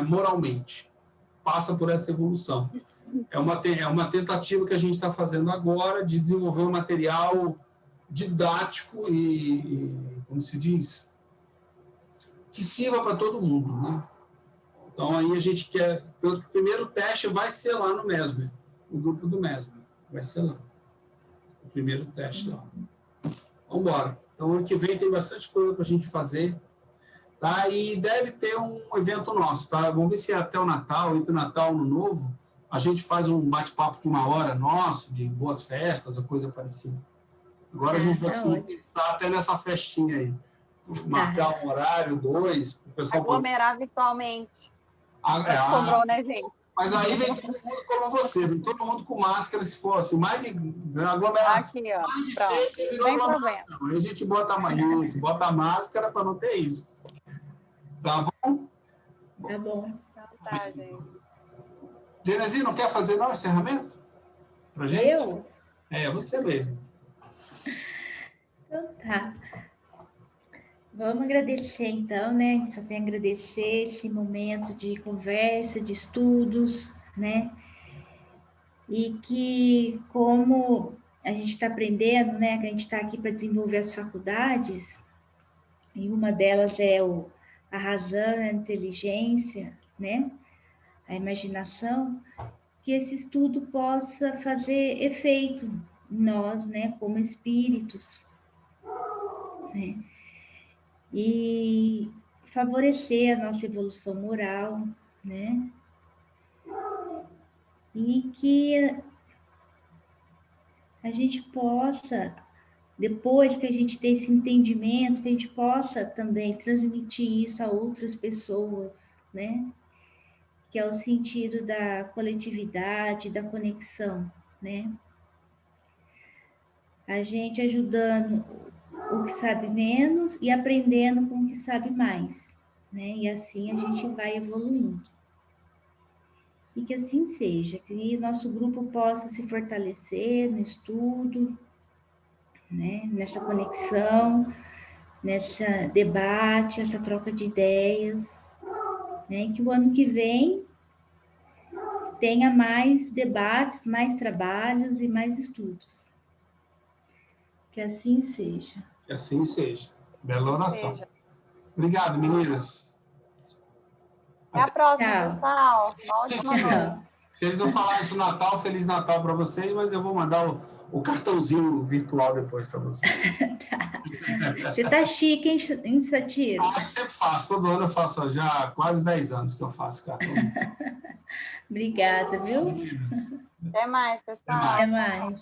moralmente? Passa por essa evolução. É uma tentativa que a gente está fazendo agora de desenvolver um material didático e, como se diz, que sirva para todo mundo, né? Então, aí a gente quer... Tanto que o primeiro teste vai ser lá no Mesmer, no grupo do Mesmer. Vai ser lá. O primeiro teste lá. Vamos embora. Então, ano que vem tem bastante coisa para a gente fazer. Tá? E deve ter um evento nosso. Tá? Vamos ver se até o Natal, entre o Natal e o Ano Novo, a gente faz um bate-papo de 1 hora nosso, de boas festas, ou coisa parecida. Agora a gente vai conseguir estar até nessa festinha aí. Marcar um horário, 2, o pessoal aglomerar virtualmente. Sobrou, né, gente? Mas aí vem todo mundo como você, vem todo mundo com máscara, se for assim, mais de aglomerar. Aqui, ó. Mais de 100, virou aglomeração. Aí a gente bota a máscara para não ter isso. Tá bom? Tá bom. Então tá, gente. Genesia, não quer fazer não encerramento? Pra gente? Eu? Você mesmo. Então tá. Vamos agradecer, então, né? Só tem a agradecer esse momento de conversa, de estudos, né? E que, como a gente está aprendendo, né? Que a gente está aqui para desenvolver as faculdades, e uma delas é a razão, a inteligência, né? A imaginação, que esse estudo possa fazer efeito em nós, né? Como espíritos, né? E favorecer a nossa evolução moral, né? E que a gente possa, depois que a gente ter esse entendimento, que a gente possa também transmitir isso a outras pessoas, né? Que é o sentido da coletividade, da conexão, né? A gente ajudando o que sabe menos e aprendendo com o que sabe mais, né? E assim a gente vai evoluindo. E que assim seja, que nosso grupo possa se fortalecer no estudo, né? Nessa conexão, nessa debate, essa troca de ideias, né? Que o ano que vem tenha mais debates, mais trabalhos e mais estudos. Que assim seja. Que assim seja. Bela oração. Seja. Obrigado, meninas. Até a próxima, Tchau. pessoal. Uma ótima noite. Tchau. Se eles não falaram de Natal, Feliz Natal para vocês, mas eu vou mandar o cartãozinho virtual depois para vocês. Você tá chique, hein, Satiro? Ah, eu sempre faço, todo ano eu faço, já há quase 10 anos que eu faço cartão. Obrigada, viu? Meninas. Até mais, pessoal. Até mais.